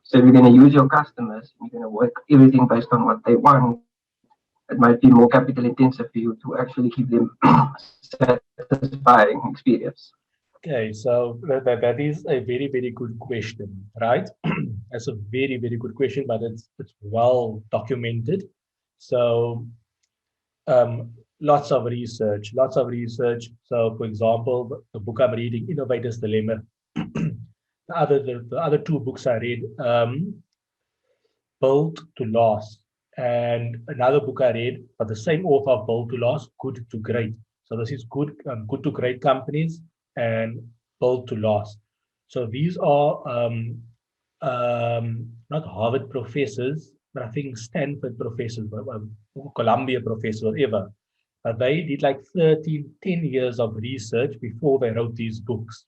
So if you're going to use your customers, you're going to work everything based on what they want. It might be more capital intensive for you to actually give them satisfying experience. Okay, so that is a very, very good question, right? That's a very, very good question, but it's well documented. So lots of research, lots of research. So for example, the book I'm reading, Innovator's Dilemma, the other two books I read, Built to Last, and another book I read, but the same author of Built to Last, Good to Great. So this is good to great companies and Built to Last. So these are not Harvard professors, but I think Stanford professors, Columbia professors, whatever. But they did like 10 years of research before they wrote these books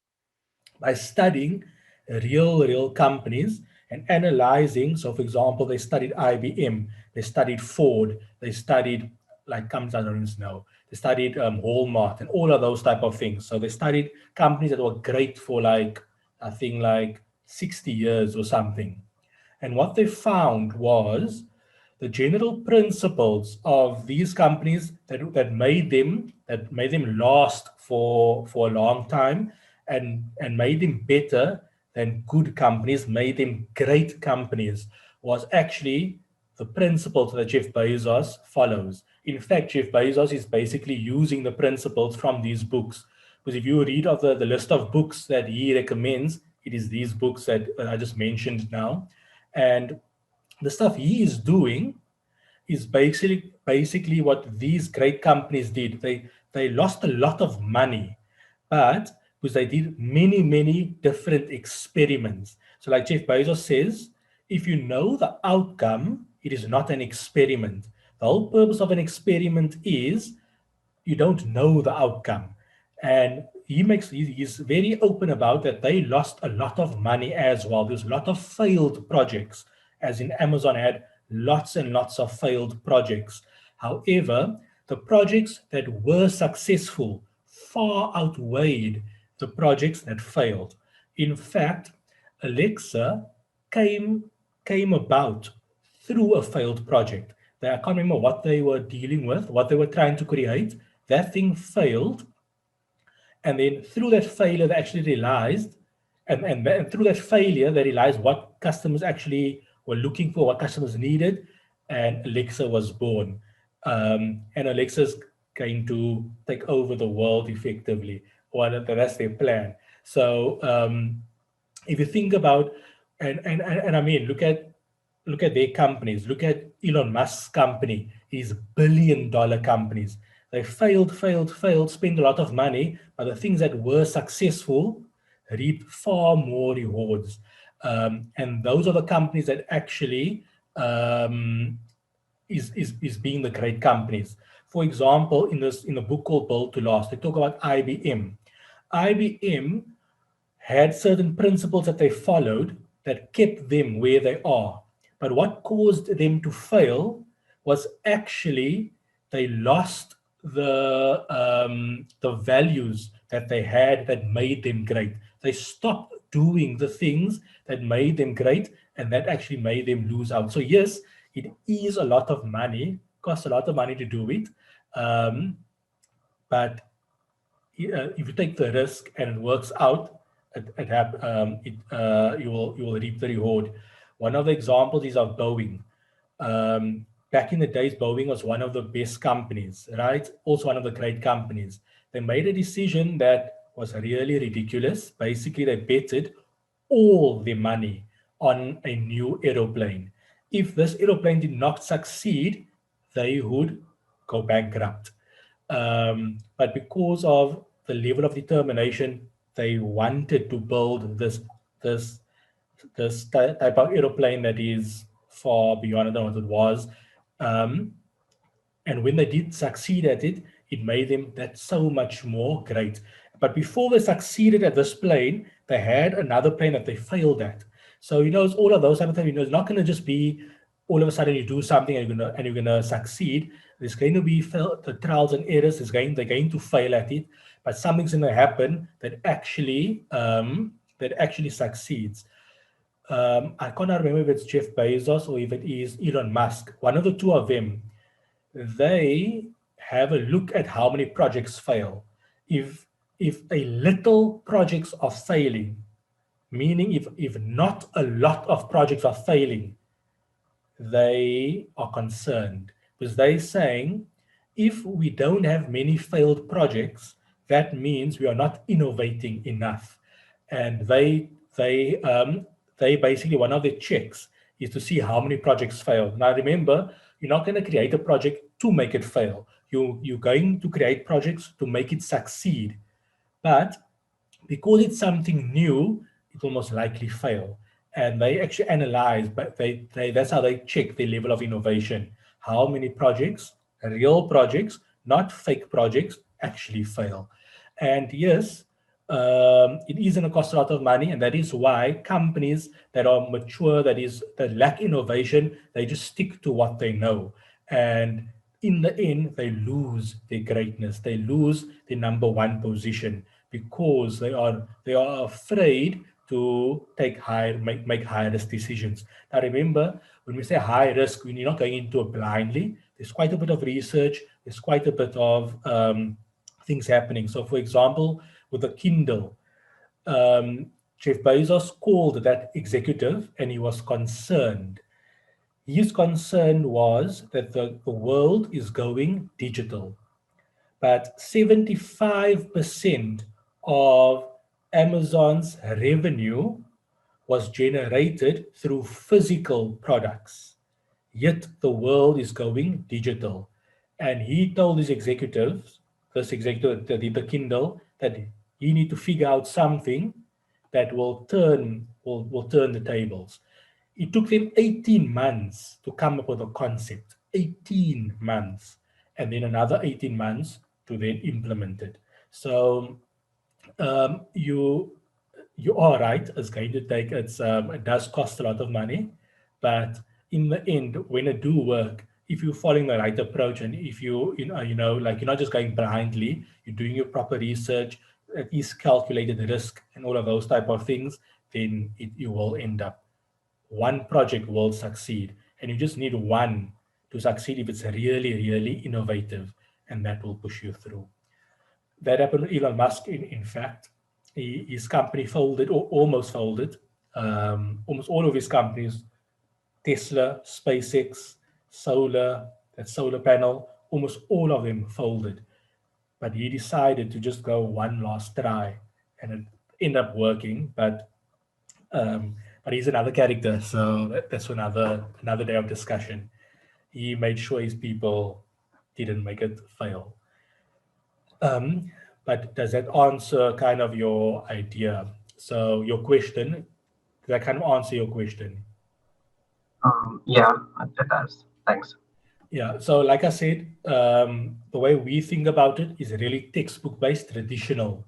by studying real companies and analyzing. So, for example, they studied IBM, they studied Ford, they studied like companies I don't know. They studied Walmart and all of those type of things. So they studied companies that were great for like I think like 60 years or something. And what they found was the general principles of these companies that made them last for a long time and made them better than good companies, made them great companies, was actually the principles that Jeff Bezos follows. In fact, Jeff Bezos is basically using the principles from these books. Because if you read of the list of books that he recommends, it is these books that I just mentioned now. And the stuff he is doing is basically what these great companies did. They lost a lot of money, but because they did many different experiments. So, like Jeff Bezos says, if you know the outcome, it is not an experiment. The whole purpose of an experiment is you don't know the outcome. And he's very open about that they lost a lot of money as well. There's a lot of failed projects, as in Amazon had lots and lots of failed projects. However, the projects that were successful far outweighed the projects that failed. In fact, Alexa came came about through a failed project. I can't remember what they were dealing with, what they were trying to create. That thing failed, and then through that failure, they actually realized, and through that failure, they realized what customers actually were looking for, what customers needed, and Alexa was born. And Alexa's going to take over the world effectively. Well, that's their plan. So if you think about and I mean look at their companies, look at Elon Musk's company, his billion-dollar companies. They failed, spent a lot of money, but the things that were successful reaped far more rewards. And those are the companies that actually um, is being the great companies. For example, in a book called Built to Last, they talk about IBM. IBM had certain principles that they followed that kept them where they are. But what caused them to fail was actually they lost the values that they had that made them great. They stopped doing the things that made them great, and that actually made them lose out. So yes, it is a lot of money, costs a lot of money to do it, um, but if you take the risk and it works out, you will reap the reward. One of the examples is of Boeing. Back in the days, Boeing was one of the best companies, right? Also one of the great companies. They made a decision that was really ridiculous. Basically, they betted all their money on a new aeroplane. If this aeroplane did not succeed, they would go bankrupt. But because of the level of determination, they wanted to build this type of aeroplane that is far beyond what it was. Um, and when they did succeed at it, it made them that so much more great. But before they succeeded at this plane, they had another plane that they failed at. So it's all of those type of things. It's not going to just be all of a sudden you do something and you're gonna succeed. There's going to be the trials and errors. They're going to fail at it, but something's going to happen that actually succeeds. I cannot remember if it's Jeff Bezos or if it is Elon Musk. One of the two of them, they have a look at how many projects fail. If a little projects are failing, meaning if not a lot of projects are failing, they are concerned because they're saying if we don't have many failed projects, that means we are not innovating enough. And they basically, one of their checks is to see how many projects fail. Now remember, you're not going to create a project to make it fail. You're going to create projects to make it succeed. But because it's something new, it will most likely fail. And they actually analyze, but that's how they check the level of innovation. How many projects, real projects, not fake projects, actually fail. And yes, it is going to cost a lot of money, and that is why companies that are mature, that lack innovation, they just stick to what they know. And in the end, they lose their greatness. They lose the number one position because they are afraid to make high risk decisions. Now remember, when we say high risk, we're not going into it blindly. There's quite a bit of research. There's quite a bit of things happening. So for example, with the Kindle, Jeff Bezos called that executive and he was concerned. His concern was that the world is going digital, but 75% of Amazon's revenue was generated through physical products. Yet the world is going digital. And he told his executives, this executive that did the Kindle, that he need to figure out something that will turn the tables. It took them 18 months to come up with a concept. 18 months. And then another 18 months to then implement it. So you are right. It's going to take it does cost a lot of money, but in the end, when it do work, if you're following the right approach and if like you're not just going blindly, you're doing your proper research, at least calculated risk and all of those type of things, then you will end up. One project will succeed, and you just need one to succeed if it's really, really innovative, and that will push you through. That happened with Elon Musk, in fact. His company folded or almost folded. Almost all of his companies, Tesla, SpaceX, that solar panel, almost all of them folded. But he decided to just go one last try, and it ended up working. But he's another character, so that's another day of discussion. He made sure his people didn't make it fail. But does that answer kind of your idea? So your question, does that kind of answer your question? Yeah, it does. Thanks. Yeah, so like I said, the way we think about it is really textbook-based, traditional,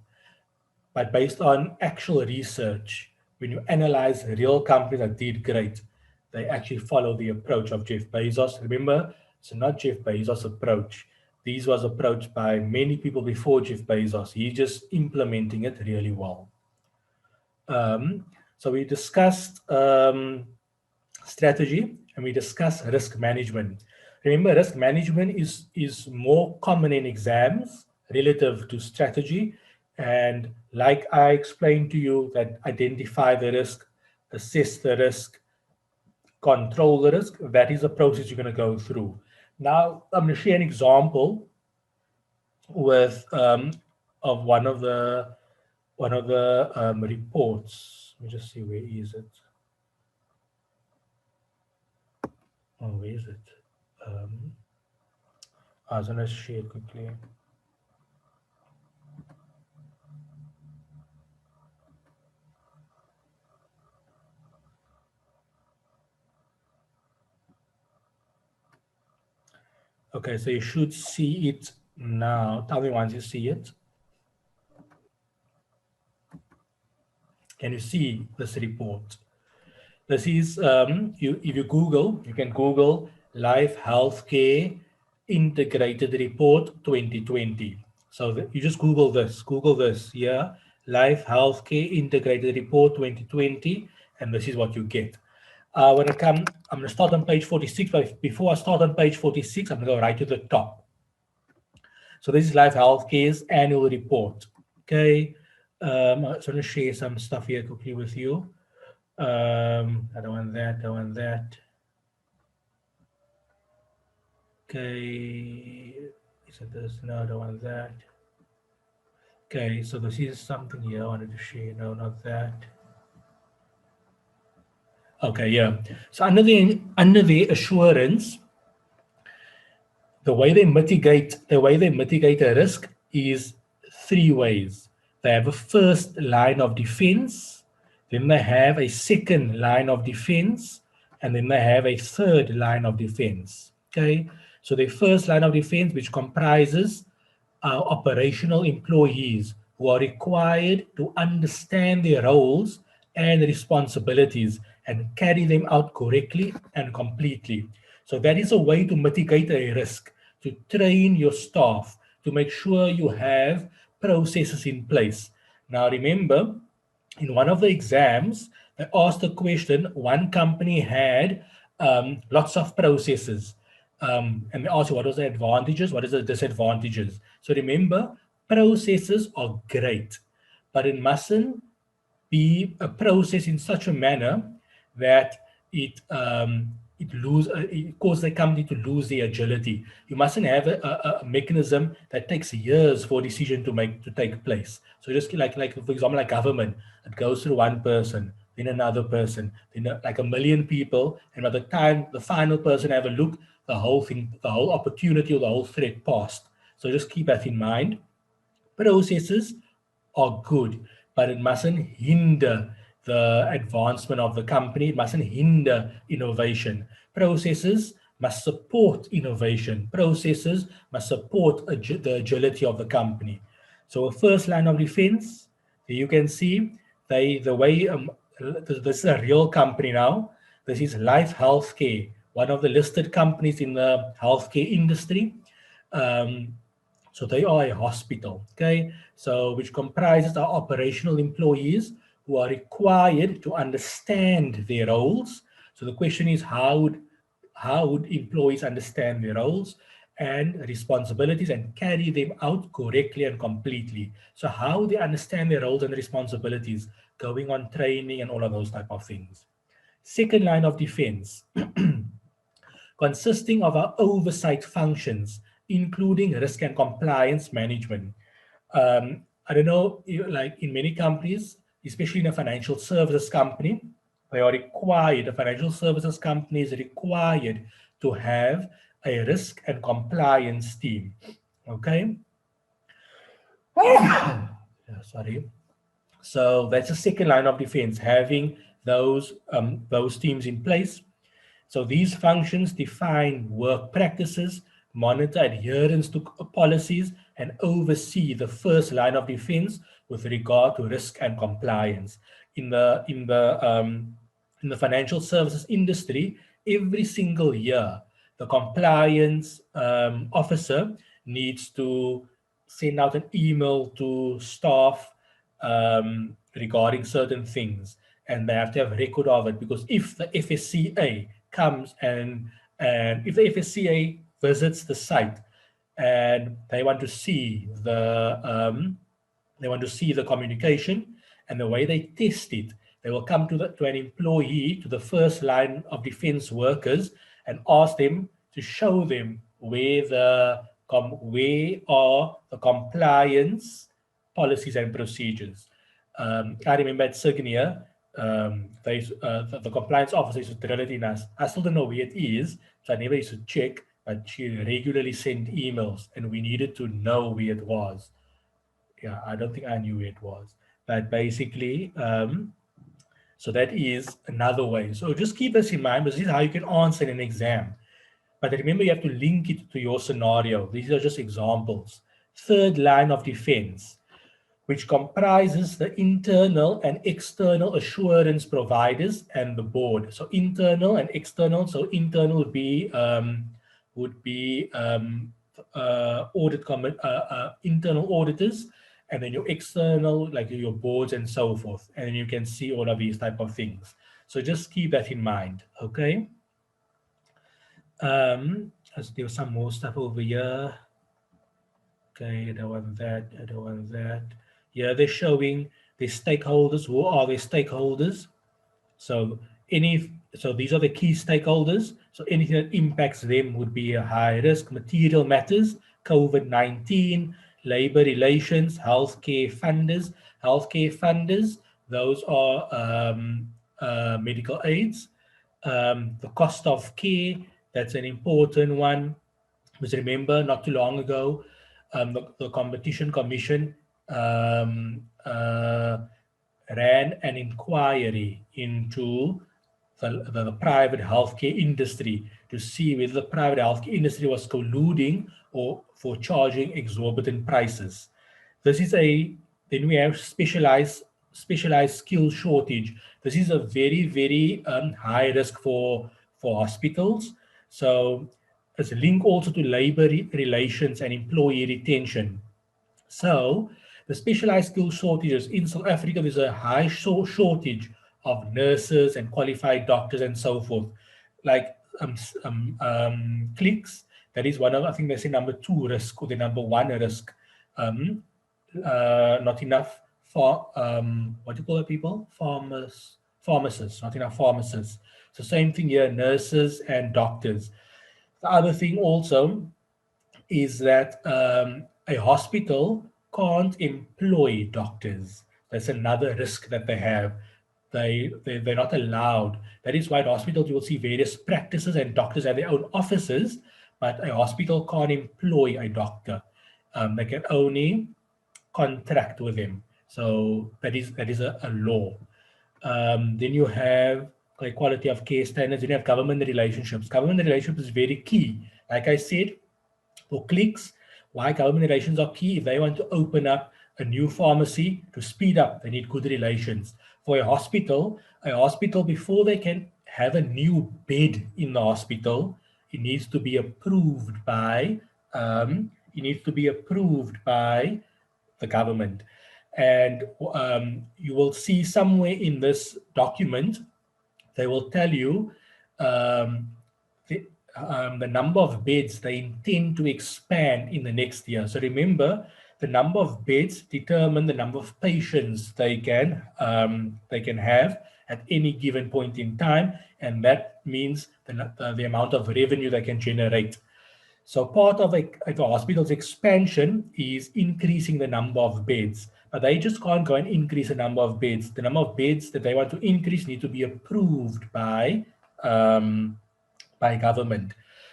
but based on actual research. When you analyze real companies that did great, they actually follow the approach of Jeff Bezos. Remember, it's not Jeff Bezos' approach. This was approached by many people before Jeff Bezos. He's just implementing it really well. So we discussed strategy and we discussed risk management. Remember, risk management is more common in exams relative to strategy. And like I explained to you, that identify the risk, assess the risk, control the risk, that is the process you're going to go through. Now, I'm going to share an example with of one of the reports. Let me just see, where is it? Oh, where is it? I was going to share quickly. Okay, so you should see it now. Tell me once you see it. Can you see this report? This is, if you Google, you can Google Life Healthcare Integrated Report 2020. So you just Google this here, Life Healthcare Integrated Report 2020, and this is what you get. I'm going to start on page 46, but before I start on page 46, I'm going to go right to the top. So this is Life Healthcare's annual report. Okay, I'm going to share some stuff here quickly with you. I don't want that, don't want that. Okay, is it this? No, I don't want that. Okay, so this is something here I wanted to share. No, not that. Okay, yeah. So under the assurance, the way they mitigate a risk is three ways. They have a first line of defense, then they have a second line of defense, and then they have a third line of defense. Okay, so the first line of defense, which comprises operational employees who are required to understand their roles and responsibilities and carry them out correctly and completely. So that is a way to mitigate a risk, to train your staff, to make sure you have processes in place. Now remember, in one of the exams, they asked the question, one company had lots of processes. And they asked you, what was the advantages, what is the disadvantages? So remember, processes are great, but it mustn't be a process in such a manner that it causes the company to lose their agility. You mustn't have a mechanism that takes years for a decision to take place. So just like for example, like government, it goes through one person, then another person, then like a million people, and by the time the final person have a look, the whole opportunity or the whole threat passed. So just keep that in mind. Processes are good, but it mustn't hinder the advancement of the company. It mustn't hinder innovation. Processes must support innovation. Processes must support the agility of the company. So a first line of defense, you can see the way this is a real company now. This is Life Healthcare, one of the listed companies in the healthcare industry. So they are a hospital, okay? So which comprises our operational employees who are required to understand their roles. So the question is, how would employees understand their roles and responsibilities and carry them out correctly and completely? So how they understand their roles and responsibilities, going on training and all of those type of things. Second line of defense, consisting of our oversight functions, including risk and compliance management. I don't know, like in many companies, especially in a financial services company, a financial services company is required to have a risk and compliance team. Okay. Sorry. So that's the second line of defense, having those teams in place. So these functions define work practices, monitor adherence to policies, and oversee the first line of defense with regard to risk and compliance. In the financial services industry, every single year, the compliance officer needs to send out an email to staff regarding certain things, and they have to have a record of it, because if the FSCA comes and if the FSCA visits the site, and they want to see the communication, and the way they test it, they will come to an employee, to the first line of defense workers, and ask them to show them where are the compliance policies and procedures. I remember at Signia, the compliance officer used to drill it in us. I still don't know where it is, so I never used to check, but she regularly sent emails, and we needed to know where it was. Yeah, I don't think I knew where it was. But basically, so that is another way. So just keep this in mind. This is how you can answer in an exam. But remember, you have to link it to your scenario. These are just examples. Third line of defense, which comprises the internal and external assurance providers and the board. So internal and external. So internal would be internal auditors, and then your external, like your boards and so forth. And then you can see all of these type of things. So just keep that in mind, okay? Let's do some more stuff over here. Okay, I don't want that, I don't want that. Yeah, they're showing the stakeholders. Who are the stakeholders? So these are the key stakeholders. So anything that impacts them would be a high risk. Material matters, COVID-19, labor relations, healthcare funders. Healthcare funders, those are medical aids. The cost of care, that's an important one. Because remember, not too long ago, the Competition Commission ran an inquiry into the private healthcare industry to see whether the private healthcare industry was colluding or for charging exorbitant prices. Then we have specialized skill shortage. This is a very, very high risk for hospitals. So it's a link also to labor relations and employee retention. So the specialized skill shortages in South Africa, there's a high shortage of nurses and qualified doctors and so forth. Like clicks, that is one of, I think they say number 2 risk, or the number 1 risk. Not enough for what do you call it, people? Pharmacists, not enough pharmacists. So same thing here, nurses and doctors. The other thing also is that a hospital can't employ doctors. That's another risk that they have. They're not allowed. That is why at hospitals you will see various practices and doctors have their own offices, but a hospital can't employ a doctor. They can only contract with them. So that is a law. Then you have equality of care standards. Then you have government relationships. Government relationships is very key. Like I said, for clicks, why government relations are key. If they want to open up a new pharmacy to speed up, they need good relations. For a hospital, before they can have a new bed in the hospital, it needs to be approved by the government. And you will see somewhere in this document, they will tell you the number of beds they intend to expand in the next year. So remember, the number of beds determine the number of patients they can have at any given point in time, and that means the amount of revenue they can generate. So part of a hospital's expansion is increasing the number of beds, but they just can't go and increase the number of beds. The number of beds that they want to increase need to be approved by government.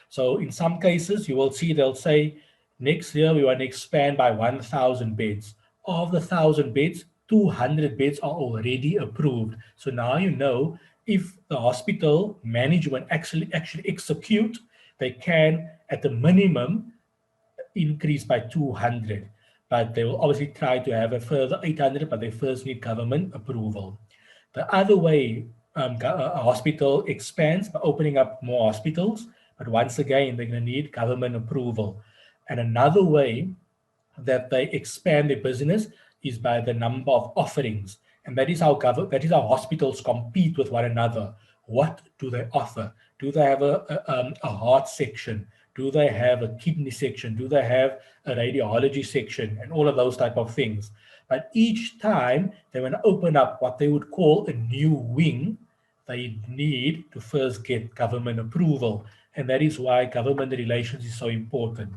So in some cases, you will see they'll say, next year we want to expand by 1,000 beds. Of the 1,000 beds, 200 beds are already approved. So now you know if the hospital management actually execute, they can, at the minimum, increase by 200. But they will obviously try to have a further 800, but they first need government approval. The other way a hospital expands by opening up more hospitals, but once again, they're going to need government approval. And another way that they expand their business is by the number of offerings. And that is how hospitals compete with one another. What do they offer? Do they have a heart section? Do they have a kidney section? Do they have a radiology section? And all of those type of things. But each time they want to open up what they would call a new wing, they need to first get government approval. And that is why government relations is so important.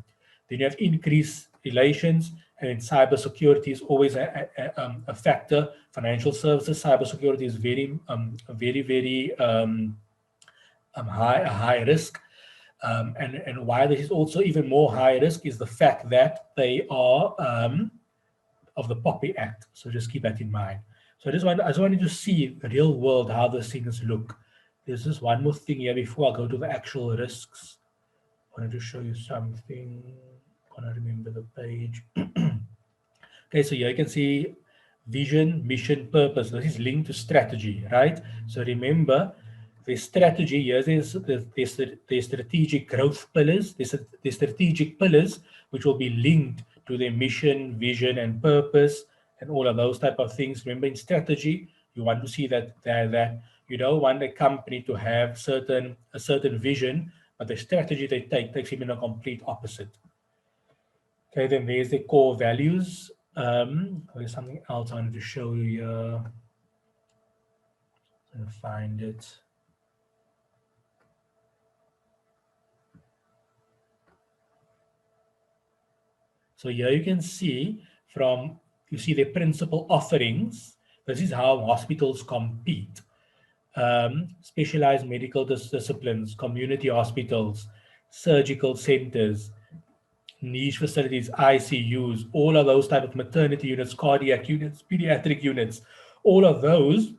Then you have increased relations, and then cybersecurity is always a factor. Financial services, cybersecurity is very high risk. And why this is also even more high risk is the fact that they are of the POPI Act. So just keep that in mind. So I just wanted to see real world how those things look. There's just one more thing here before I go to the actual risks. I wanted to show you something. I can't remember the page. Okay, so here you can see vision, mission, purpose. This is linked to strategy, right? So remember, the strategy here is the strategic growth pillars, the strategic pillars, which will be linked to their mission, vision, and purpose, and all of those type of things. Remember, in strategy, you want to see that you don't want a company to have a certain vision, but the strategy they take takes even a complete opposite. Okay, then there's the core values. There's something else I wanted to show you here. I'm going to find it. So here you can see you see the principal offerings. This is how hospitals compete. Specialized medical disciplines, community hospitals, surgical centers, niche facilities, ICUs, all of those type of maternity units, cardiac units, pediatric units, all of those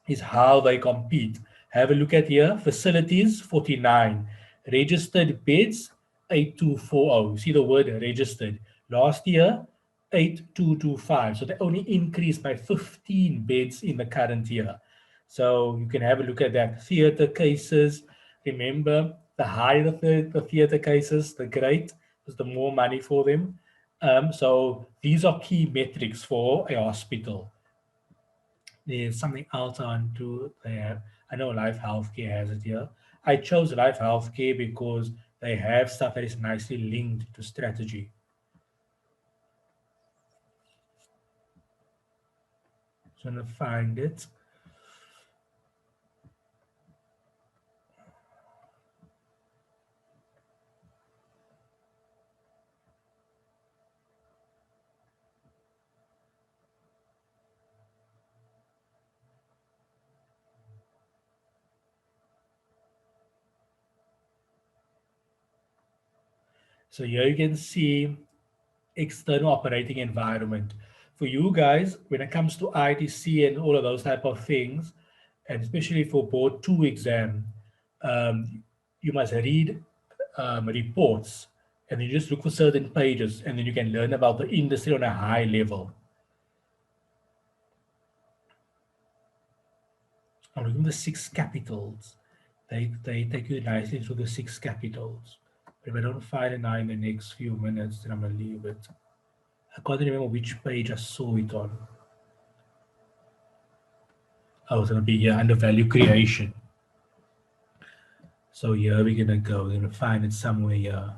is how they compete. Have a look at here, facilities 49, registered beds 8240. You see the word registered. Last year 8225. So they only increased by 15 beds in the current year. So you can have a look at that. Theater cases, remember, the higher the theater cases, the great, because the more money for them. So these are key metrics for a hospital. There's something else on to there. I know Life Healthcare has it here. I chose Life Healthcare because they have stuff that is nicely linked to strategy. So I'm going to find it. So here you can see external operating environment. For you guys, when it comes to ITC and all of those type of things, and especially for board 2 exam, you must read reports, and you just look for certain pages, and then you can learn about the industry on a high level. I'm looking at the 6 capitals. They take you nicely through the 6 capitals. But if I don't find it now in the next few minutes, then I'm going to leave it. I can't remember which page I saw it on. Oh, it's going to be here under value creation. So here we're going to go. We're going to find it somewhere here.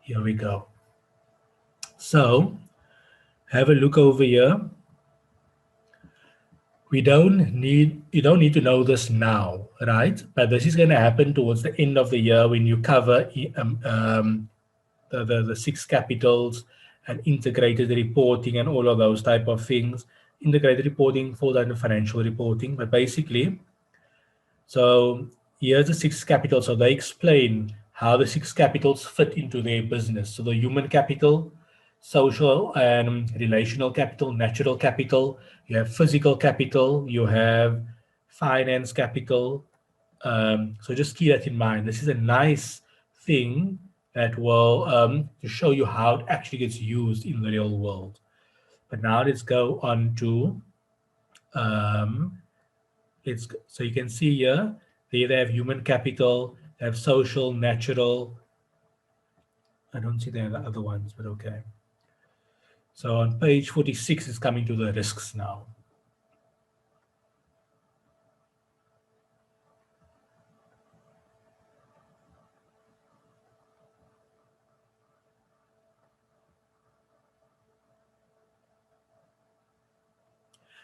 Here we go. So have a look over here. You don't need to know this now, right? But this is going to happen towards the end of the year when you cover the 6 capitals and integrated reporting and all of those type of things. Integrated reporting falls under financial reporting, but basically, so here's the 6 capitals. So they explain how the 6 capitals fit into their business. So the human capital, social and relational capital, natural capital, you have physical capital, you have finance capital. So just keep that in mind. This is a nice thing that will to show you how it actually gets used in the real world. But now let's go on to so you can see here they have human capital, they have social, natural. I don't see the other ones, but okay. So on page 46 is coming to the risks now.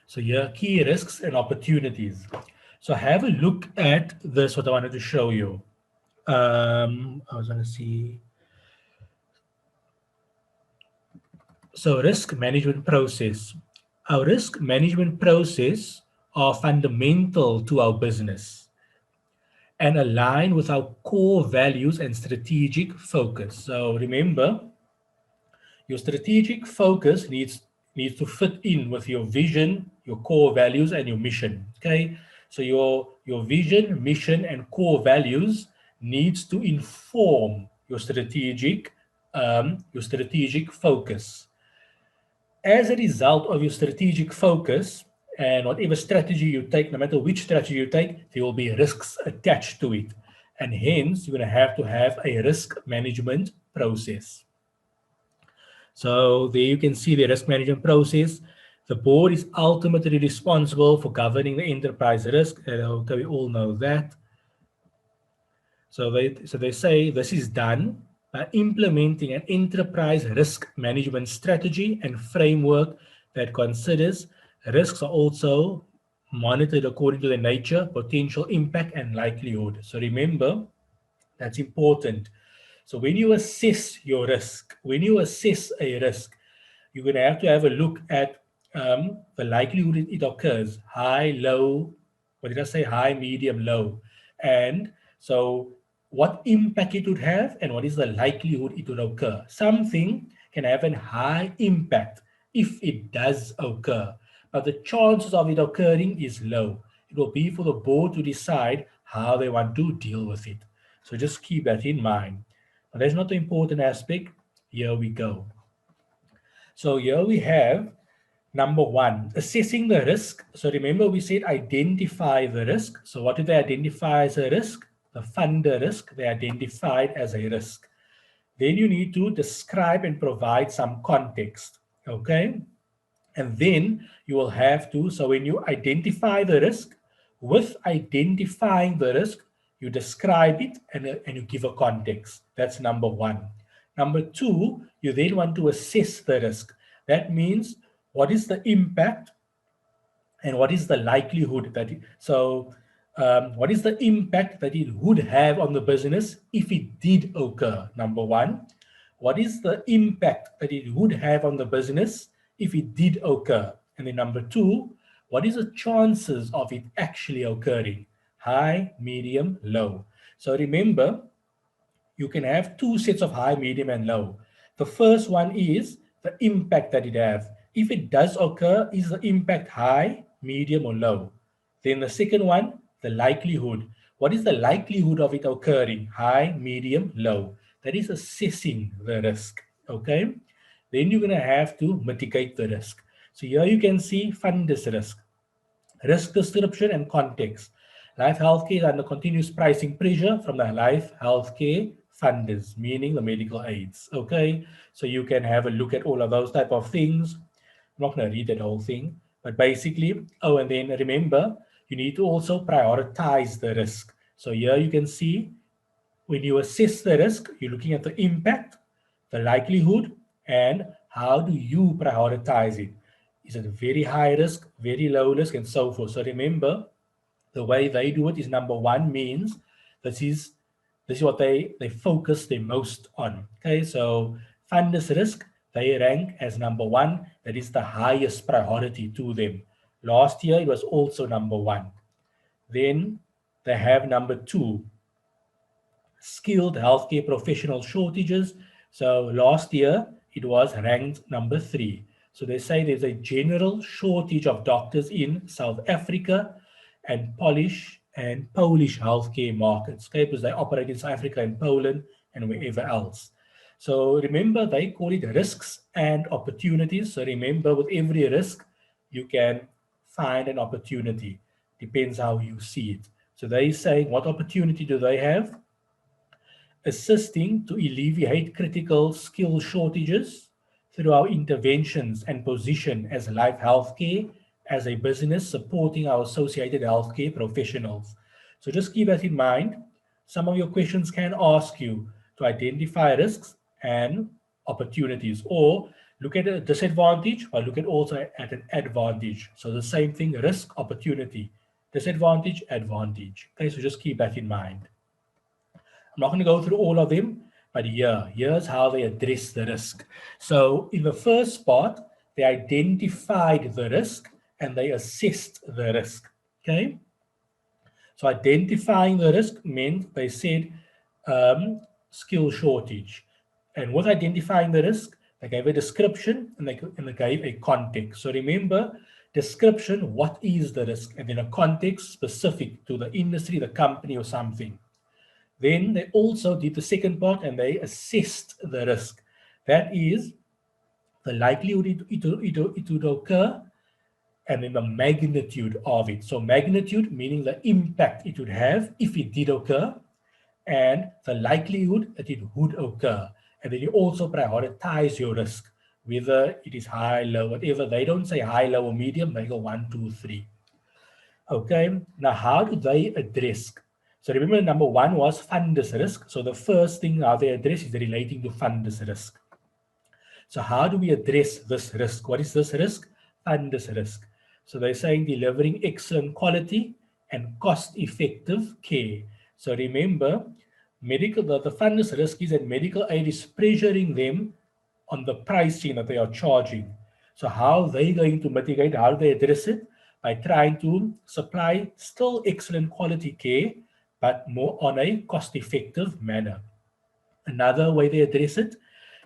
So here, key risks and opportunities. So have a look at this, what I wanted to show you. I was going to see. So risk management process. Our risk management process are fundamental to our business and align with our core values and strategic focus. So remember, your strategic focus needs to fit in with your vision, your core values, and your mission. Okay, so your vision, mission, and core values needs to inform your strategic focus. As a result of your strategic focus and whatever strategy you take, no matter which strategy you take, there will be risks attached to it. And hence, you're going to have a risk management process. So there you can see the risk management process. The board is ultimately responsible for governing the enterprise risk. Okay, we all know that. So they say this is done by implementing an enterprise risk management strategy and framework that considers risks are also monitored according to their nature, potential impact, and likelihood. So remember, that's important. So when you assess your risk, when you assess a risk, you're going to have a look at the likelihood it occurs, high, low, what did I say, high, medium, low. And so what impact it would have and what is the likelihood it would occur. Something can have a high impact if it does occur, but the chances of it occurring is low. It will be for the board to decide how they want to deal with it. So just keep that in mind. But that's not the important aspect. Here we go. So here we have number one, assessing the risk. So remember we said identify the risk. So what do they identify as a risk? The funder risk, they identified as a risk. Then you need to describe and provide some context, okay? And then you will have to, so when you identify the risk, with identifying the risk, you describe it and you give a context. That's number one. Number two, you then want to assess the risk. That means what is the impact and what is the likelihood that what is the impact that it would have on the business if it did occur? Number one, what is the impact that it would have on the business if it did occur? And then number two, what is the chances of it actually occurring? High, medium, low. So remember, you can have two sets of high, medium, and low. The first one is the impact that it has. If it does occur, is the impact high, medium, or low? Then the second one, the likelihood. What is the likelihood of it occurring? High, medium, low. That is assessing the risk. Okay. Then you're going to have to mitigate the risk. So here you can see funders risk, risk description and context. Life healthcare is under continuous pricing pressure from the life healthcare funders, meaning the medical aids. Okay, so you can have a look at all of those type of things. I'm not going to read that whole thing, but basically, oh, and then remember, you need to also prioritize the risk. So here you can see when you assess the risk, you're looking at the impact, the likelihood, and how do you prioritize it? Is it a very high risk, very low risk, and so forth? So remember, the way they do it is number one means this is what they focus the most on. Okay, so funders risk, they rank as number one. That is the highest priority to them. Last year, it was also number one. Then they have number two, skilled healthcare professional shortages. So last year, it was ranked number three. So they say there's a general shortage of doctors in South Africa and Polish healthcare markets, okay, because they operate in South Africa and Poland and wherever else. So remember, they call it risks and opportunities. So remember, with every risk, you can find an opportunity. Depends how you see it. So they say, what opportunity do they have? Assisting to alleviate critical skill shortages. through our interventions and position as Life Healthcare, as a business supporting our associated healthcare professionals. So just keep that in mind. Some of your questions can ask you to identify risks and opportunities, or look at a disadvantage, or look at also at an advantage. So the same thing, risk, opportunity, disadvantage, advantage. Okay, so just keep that in mind. I'm not going to go through all of them, but here's how they address the risk. So in the first part, they identified the risk and they assessed the risk. Okay. So identifying the risk meant they said skill shortage. And with identifying the risk, they gave a description and they gave a context. So remember, description, what is the risk? And then a context specific to the industry, the company, or something. Then they also did the second part and they assessed the risk. That is the likelihood it would occur and then the magnitude of it. So magnitude meaning the impact it would have if it did occur, and the likelihood that it would occur. And then you also prioritize your risk, whether it is high, low, whatever. They don't say high, low, or medium. They go 1, 2, 3. Okay, now how do they address? So remember, number one was fundus risk. So the first thing how they address is relating to fundus risk. So how do we address this risk? What is this risk? Fundus risk. So they're saying delivering excellent quality and cost-effective care. So remember, the fundus risk is that medical aid is pressuring them on the pricing that they are charging. So how are they going to mitigate? How do they address it? By trying to supply still excellent quality care, but more on a cost-effective manner. Another way they address it,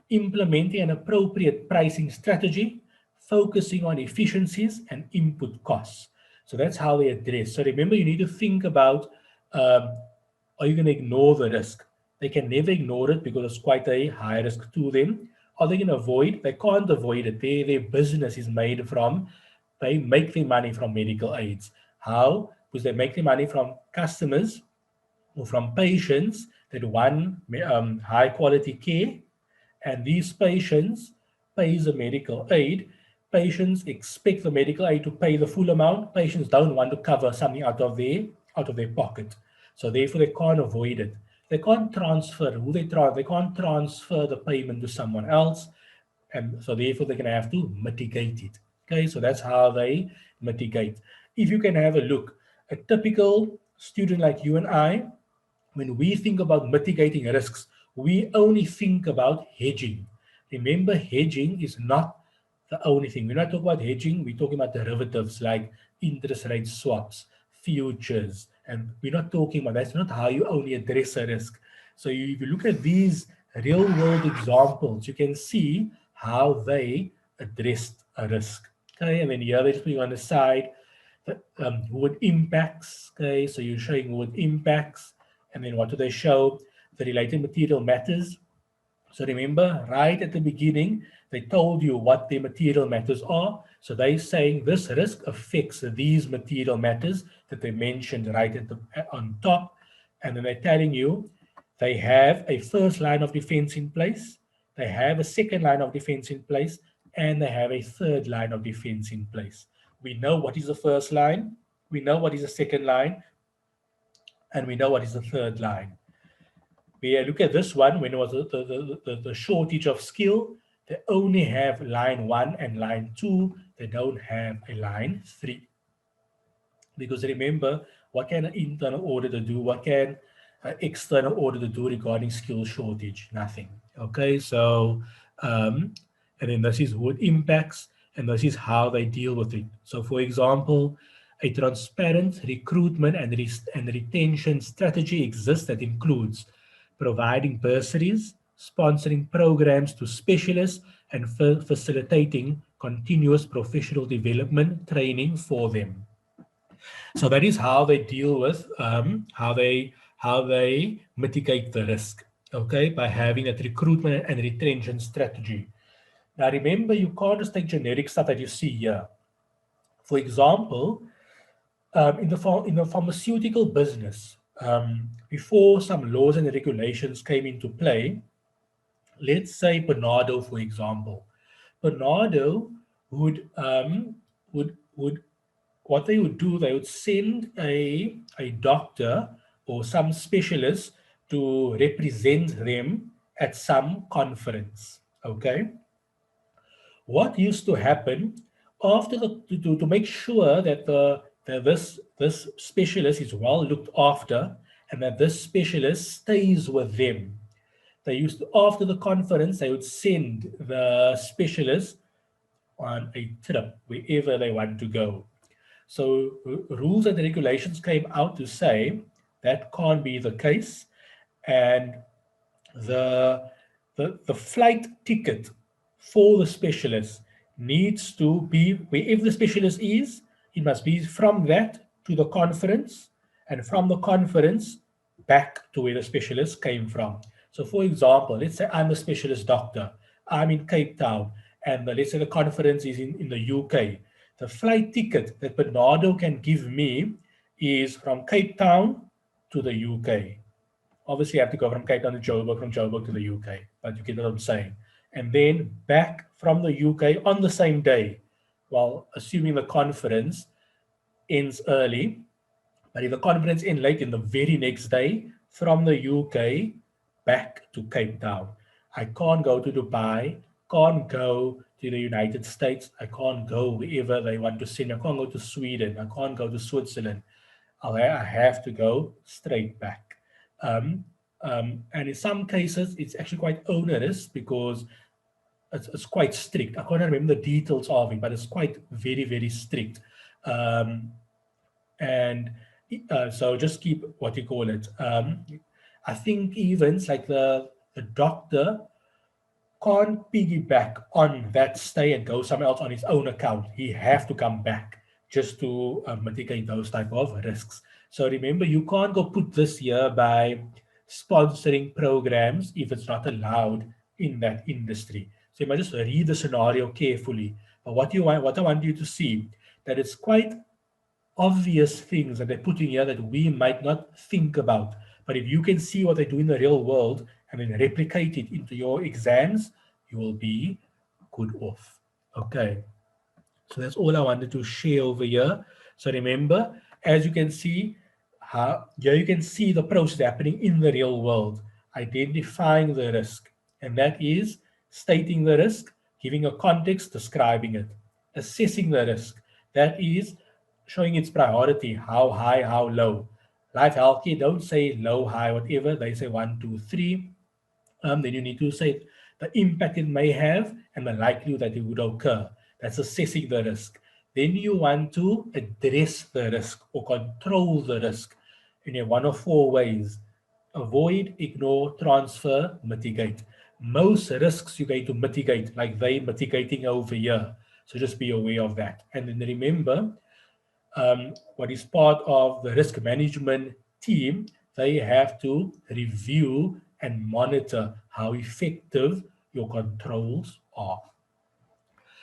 implementing an appropriate pricing strategy, focusing on efficiencies and input costs. So that's how they address. So remember, you need to think about, are you going to ignore the risk? They can never ignore it because it's quite a high risk to them. Are they going to avoid? They can't avoid it. Their business is made from, they make their money from medical aids. How? Because they make their money from customers or from patients that want high quality care, and these patients pays the medical aid. Patients expect the medical aid to pay the full amount. Patients don't want to cover something out of their pocket. So therefore they can't avoid it. They can't transfer they can't transfer the payment to someone else. And so therefore they're going to have to mitigate it. Okay, so that's how they mitigate. If you can have a look, a typical student like you and I, when we think about mitigating risks, we only think about hedging. Remember, hedging is not the only thing. We're not talking about hedging, we're talking about derivatives like interest rate swaps, futures, and we're not talking about that's not how you only address a risk. So if you look at these real world examples, you can see how they addressed a risk. Okay, and then here they're putting on the side who it impacts. Okay, so you're showing who it impacts. And then what do they show? The related material matters. So remember, right at the beginning, they told you what the material matters are. So they're saying this risk affects these material matters that they mentioned right on top. And then they're telling you they have a first line of defense in place, they have a second line of defense in place, and they have a third line of defense in place. We know what is the first line, we know what is the second line, and we know what is the third line. We look at this one, when it was the shortage of skill, they only have line 1 and line 2. They don't have a line 3. Because remember, what can an internal auditor do? What can an external auditor do regarding skill shortage? Nothing. Okay, so, and then this is what impacts, and this is how they deal with it. So for example, a transparent recruitment and retention strategy exists that includes providing bursaries, sponsoring programs to specialists, and facilitating continuous professional development training for them. So that is how they deal with how they mitigate the risk. Okay, by having a recruitment and retention strategy. Now remember, you can't just take generic stuff that you see here. For example, in the pharmaceutical business, before some laws and regulations came into play, let's say Bernardo, for example. Bernardo would what they would do, they would send a doctor or some specialist to represent them at some conference. Okay. What used to happen after to make sure that that this specialist is well looked after and that this specialist stays with them. They used to, after the conference, they would send the specialist on a trip wherever they want to go. So rules and regulations came out to say that can't be the case, and the the flight ticket for the specialist needs to be wherever the specialist is. It must be from that to the conference, and from the conference back to where the specialist came from. So, for example, let's say I'm a specialist doctor. I'm in Cape Town, and let's say the conference is in the UK. The flight ticket that Bernardo can give me is from Cape Town to the UK. Obviously, I have to go from Cape Town to Joburg, from Joburg to the UK, but you get what I'm saying. And then back from the UK on the same day, while assuming the conference ends early. But if the conference ends late, in the very next day, from the UK back to Cape Town. I can't go to Dubai, can't go to the United States, I can't go wherever they want to send. I can't go to Sweden, I can't go to Switzerland. I have to go straight back. Um, and in some cases, it's actually quite onerous because it's quite strict. I can't remember the details of it, but it's quite very, very strict. Um, and so just keep what you call it. I think even like the doctor can't piggyback on that stay and go somewhere else on his own account. He have to come back just to mitigate those type of risks. So remember, you can't go put this here by sponsoring programs if it's not allowed in that industry. So you must just read the scenario carefully. But what I want you to see, that it's quite obvious things that they put in here that we might not think about. But if you can see what they do in the real world and then replicate it into your exams, you will be good off. Okay. So that's all I wanted to share over here. So remember, as you can see, here you can see the process happening in the real world, identifying the risk. And that is stating the risk, giving a context, describing it, assessing the risk. That is showing its priority, how high, how low. Life healthcare, don't say low, high, whatever. They say one, two, three. Then you need to say the impact it may have and the likelihood that it would occur. That's assessing the risk. Then you want to address the risk or control the risk in one of four ways: avoid, ignore, transfer, mitigate. Most risks you're going to mitigate, like they mitigating over here. So just be aware of that. And then remember, what is part of the risk management team, they have to review and monitor how effective your controls are.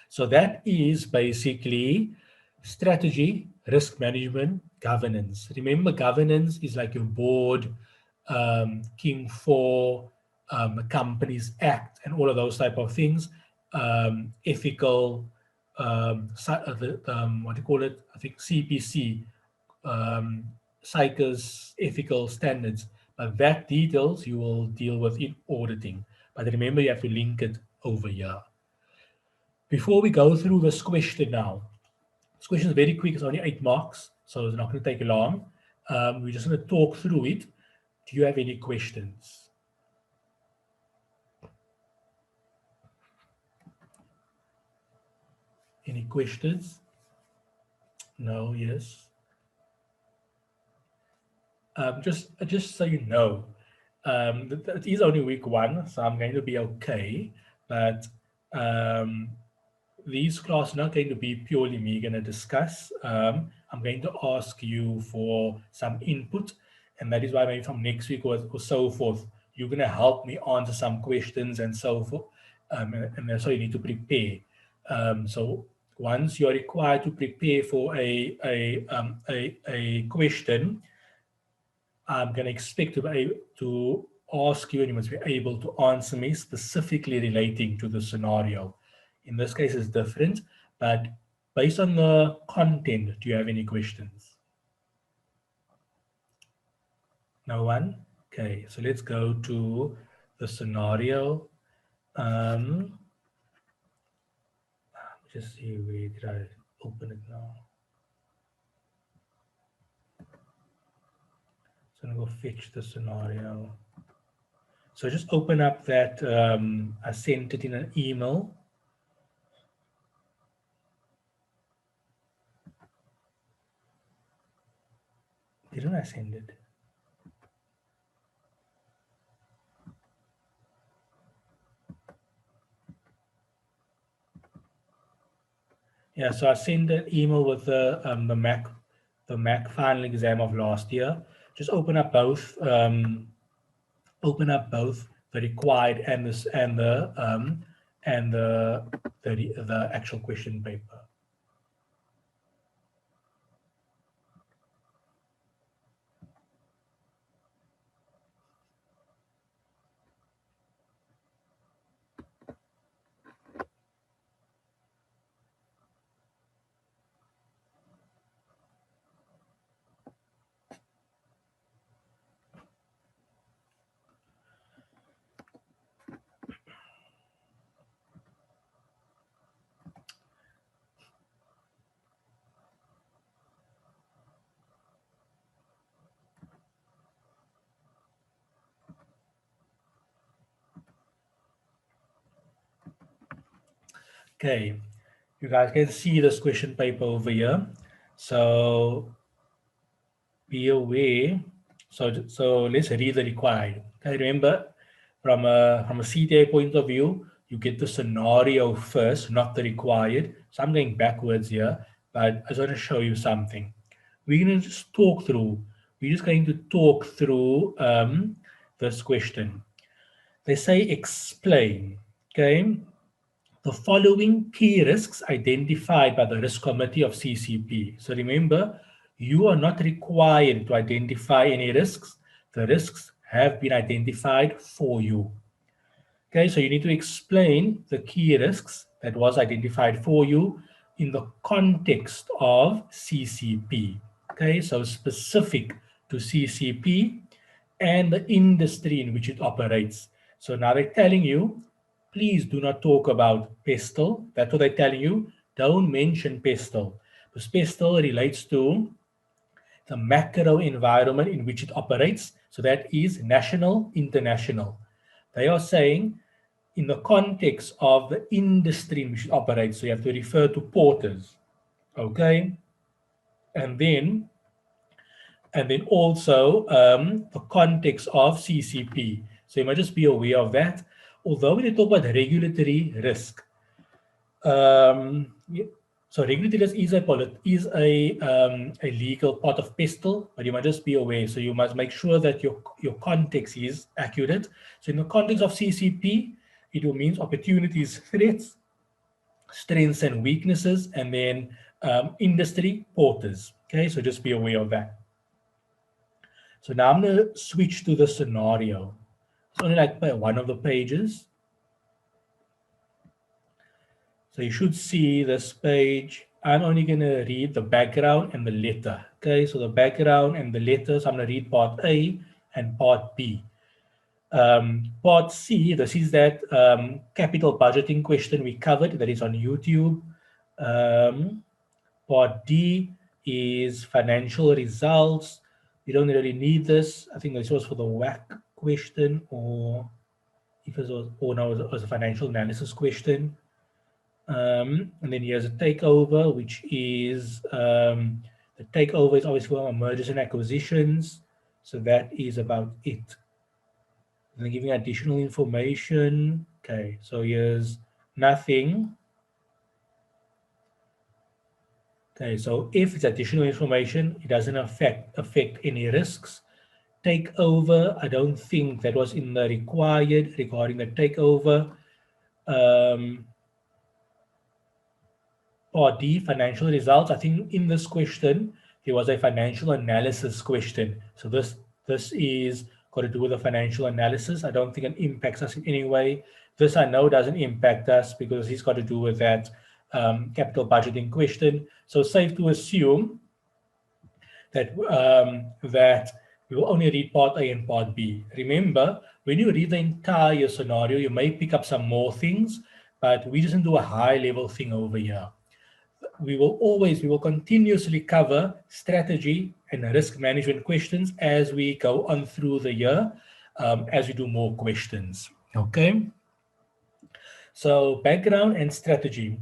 So that is basically strategy, risk management, governance. Remember, governance is like your board, King 4, Companies Act, and all of those type of things. Ethical, what do you call it? I think CPC, CICA's ethical standards. But that details you will deal with in auditing. But remember, you have to link it over here. Before we go through this question now, this question is very quick, it's only 8 marks, so it's not going to take long. We're just going to talk through it. Do you have any questions? Any questions? No, yes. Just so you know, it is only week 1, so I'm going to be okay. But these classes are not going to be purely me going to discuss. I'm going to ask you for some input, and that is why maybe from next week or so forth, you're going to help me answer some questions and so forth. And that's why you need to prepare. So once you're required to prepare for a question, I'm going to expect to ask you, and you must be able to answer me specifically relating to the scenario. In this case, it's different, but based on the content, do you have any questions? No one? Okay, so let's go to the scenario. Just see, where did I open it now? So I'm going to go fetch the scenario. So just open up that, I sent it in an email. Didn't I send it? Yeah, so I sent an email with the Mac final exam of last year. Just open up both the required and this and the actual question paper. Okay, you guys can see this question paper over here. So be aware. So let's read the required. Okay, remember, from a CTA point of view, you get the scenario first, not the required. So I'm going backwards here, but I just want to show you something. We're going to just talk through. We're just going to talk through this question. They say explain. Okay. The following key risks identified by the risk committee of CCP. So remember, you are not required to identify any risks. The risks have been identified for you. Okay, so you need to explain the key risks that was identified for you in the context of CCP. Okay, so specific to CCP and the industry in which it operates. So now they're telling you, please do not talk about PESTEL. That's what they're telling you. Don't mention PESTEL, because PESTEL relates to the macro environment in which it operates. So that is national, international. They are saying in the context of the industry in which it operates. So you have to refer to porters. Okay. And then also the context of CCP. So you might just be aware of that. Although when you talk about regulatory risk, so regulatory risk is a legal part of PESTEL, but you must just be aware. So you must make sure that your context is accurate. So in the context of CCP, it will mean opportunities, threats, strengths and weaknesses, and then industry, porters. Okay, so just be aware of that. So now I'm going to switch to the scenario. It's only like one of the pages. So you should see this page. I'm only going to read the background and the letter. Okay, so the background and the letters, I'm going to read part A and part B. Part C, this is that capital budgeting question we covered that is on YouTube. Part D is financial results. You don't really need this. I think this was for the WAC question, or if it was, or no, it was a financial analysis question. And then here's a takeover, which is the takeover is obviously for mergers and acquisitions. So that is about it. And then giving additional information. Okay, so here's nothing. Okay, so if it's additional information, it doesn't affect any risks. Takeover, I don't think that was in the required regarding the takeover. Part D, financial results. I think in this question, there was a financial analysis question. So this is got to do with the financial analysis. I don't think it impacts us in any way. This I know doesn't impact us because it's got to do with that capital budgeting question. So safe to assume that that we will only read part A and part B. Remember, when you read the entire scenario, you may pick up some more things, but we just do a high level thing over here. We will continuously cover strategy and risk management questions as we go on through the year, as we do more questions. Okay. So background and strategy.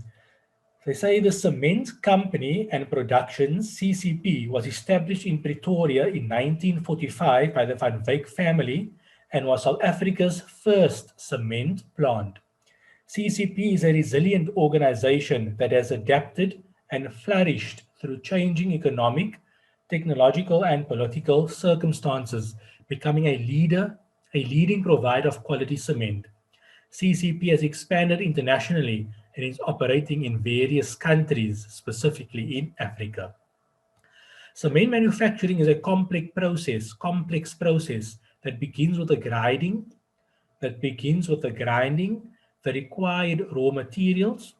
They say the Cement Company and Productions, CCP, was established in Pretoria in 1945 by the Van Wyk family and was South Africa's first cement plant. CCP is a resilient organization that has adapted and flourished through changing economic, technological, and political circumstances, becoming a leading provider of quality cement. CCP has expanded internationally and is operating in various countries, specifically in Africa. Cement manufacturing is a complex process that begins with the grinding the required raw materials,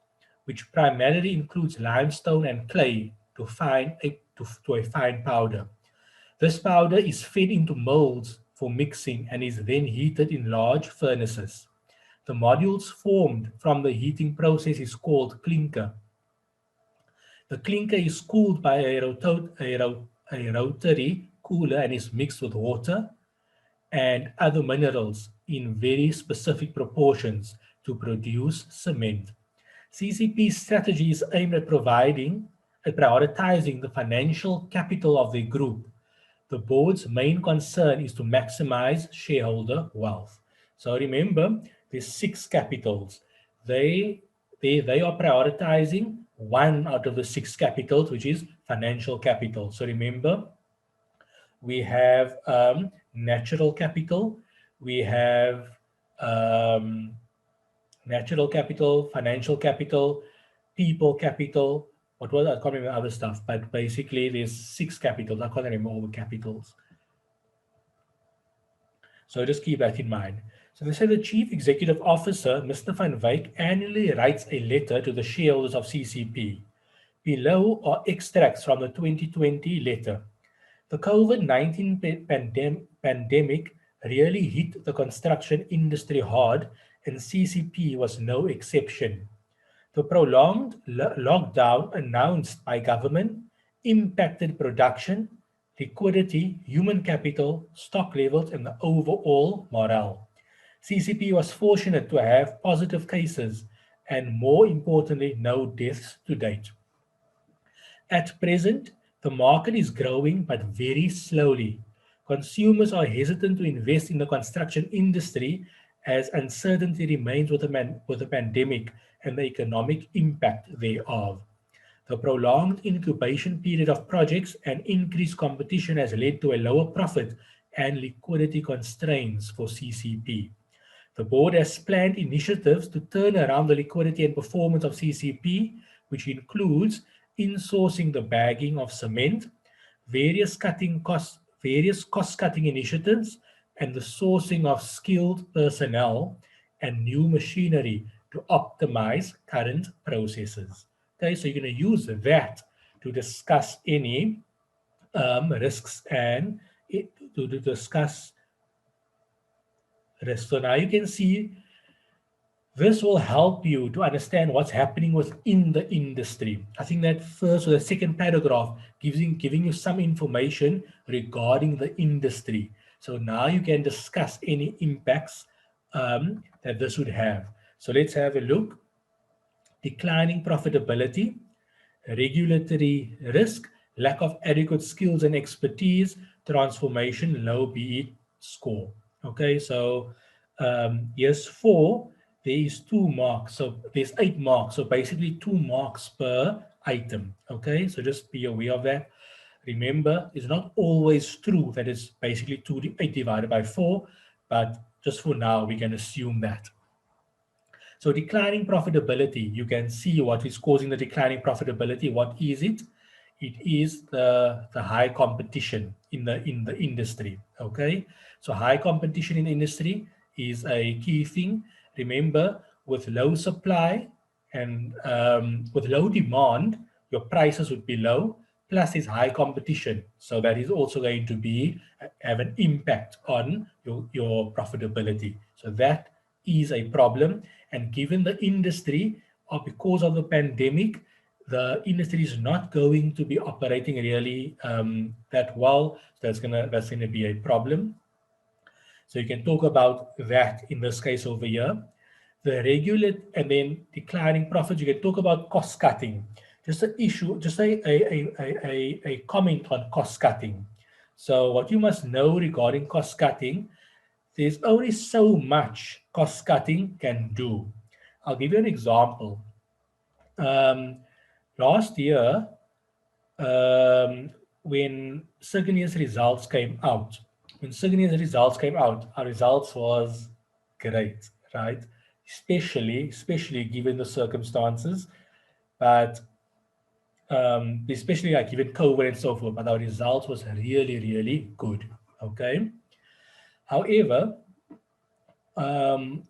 which primarily includes limestone and clay to a fine powder. This powder is fed into molds for mixing and is then heated in large furnaces. The modules formed from the heating process is called clinker. The clinker is cooled by a rotary cooler and is mixed with water and other minerals in very specific proportions to produce cement. CCP's strategy is aimed at prioritizing the financial capital of the group. The board's main concern is to maximize shareholder wealth. So remember, there's 6 capitals. They are prioritizing one out of the 6 capitals, which is financial capital. So remember, we have natural capital, we have natural capital, financial capital, people capital. What was I can't remember other stuff, but basically there's 6 capitals. I can't remember all the capitals. So just keep that in mind. So they say the Chief Executive Officer, Mr. Van Wyk, annually writes a letter to the shareholders of CCP. Below are extracts from the 2020 letter. The COVID-19 pandemic really hit the construction industry hard, and CCP was no exception. The prolonged lockdown announced by government impacted production, liquidity, human capital, stock levels, and the overall morale. CCP was fortunate to have positive cases and, more importantly, no deaths to date. At present, the market is growing but very slowly. Consumers are hesitant to invest in the construction industry as uncertainty remains with the pandemic and the economic impact thereof. The prolonged incubation period of projects and increased competition has led to a lower profit and liquidity constraints for CCP. The board has planned initiatives to turn around the liquidity and performance of CCP, which includes insourcing the bagging of cement, various cost-cutting initiatives, and the sourcing of skilled personnel and new machinery to optimize current processes. Okay, so you're going to use that to discuss any risks and to discuss risks. So now you can see this will help you to understand what's happening within the industry. I think that first or the second paragraph giving you some information regarding the industry. So now you can discuss any impacts that this would have. So let's have a look. Declining profitability, regulatory risk, lack of adequate skills and expertise, transformation, low BE score. Okay, so here's 4. There is 2 marks, so there's 8 marks, so basically 2 marks per item. Okay, so just be aware of that. Remember, it's not always true that it's basically 8 divided by 4, but just for now, we can assume that. So declining profitability, you can see what is causing the declining profitability. What is it? It is the high competition in the industry. Okay, so high competition in the industry is a key thing. remember, with low supply and with low demand, your prices would be low, plus there's high competition. So that is also going to have an impact on your profitability. So that is a problem. And given the industry, or because of the pandemic, the industry is not going to be operating really that well. So that's gonna be a problem. So you can talk about that in this case over here. The regular and then declining profits. You can talk about cost cutting. Just an issue, just a comment on cost cutting. So what you must know regarding cost cutting, there's only so much cost cutting can do. I'll give you an example. Um, Last year, um, when Signia's results came out, our results was great, right? Especially given the circumstances, but especially like given COVID and so forth, but our results was really, really good. Okay. However, um,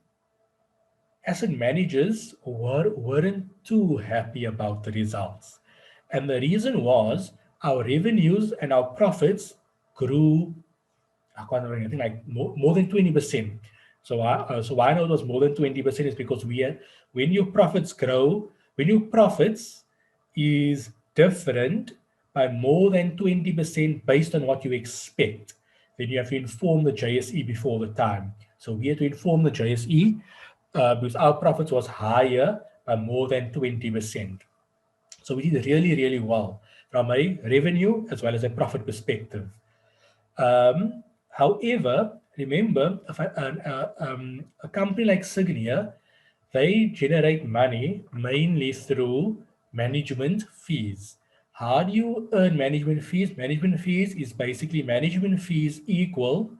asset managers weren't too happy about the results. And the reason was our revenues and our profits grew, I can't remember, I think like more than 20%. So why I know it was more than 20% is because when your profits grow, when your profits is different by more than 20% based on what you expect, then you have to inform the JSE before the time. So we had to inform the JSE because our profits was higher by more than 20%. So we did really, really well from a revenue as well as a profit perspective. However, remember, a company like Signia, they generate money mainly through management fees. How do you earn management fees? Management fees is basically management fees equal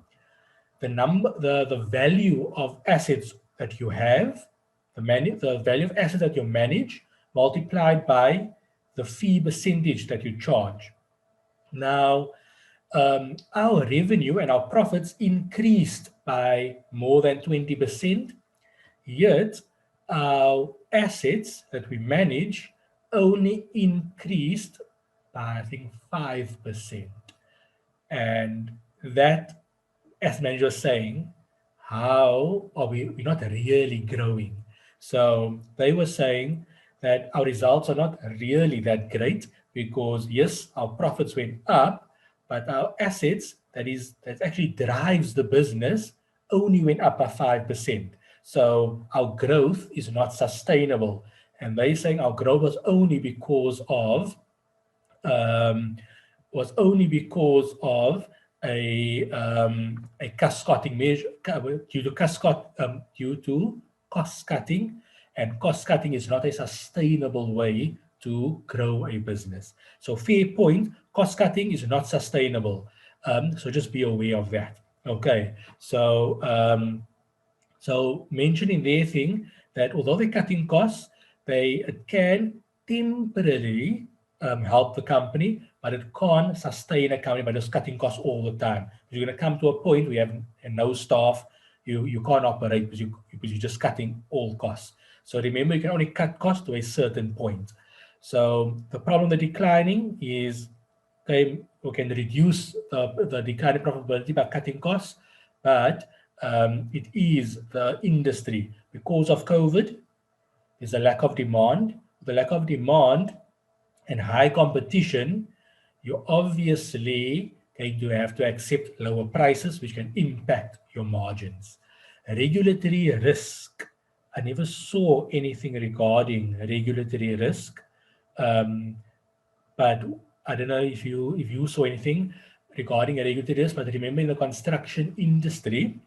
the value of assets that you have, the value of assets that you manage, multiplied by the fee percentage that you charge. Now, our revenue and our profits increased by more than 20%, yet our assets that we manage only increased by, I think, 5%. And that, as manager was saying, how are we're not really growing? So they were saying that our results are not really that great because yes, our profits went up, but our assets, that actually drives the business, only went up by 5%. So our growth is not sustainable. And they saying our growth was only because of um, a cost cutting measure due to cost cutting, and cost cutting is not a sustainable way to grow a business. So fair point, cost cutting is not sustainable. So just be aware of that. Okay, so mentioning their thing that although they're cutting costs, it can temporarily help the company, but it can't sustain a company by just cutting costs all the time. You're going to come to a point where you have no staff, you can't operate because you're just cutting all costs. So remember, you can only cut costs to a certain point. So the problem with declining is we can reduce the declining profitability by cutting costs, but it is the industry. Because of COVID, there's a lack of demand. The lack of demand and high competition, you're obviously going to have to accept lower prices, which can impact your margins. Regulatory risk. I never saw anything regarding regulatory risk, but I don't know if you saw anything regarding a regulatory risk. But remember, in the construction industry,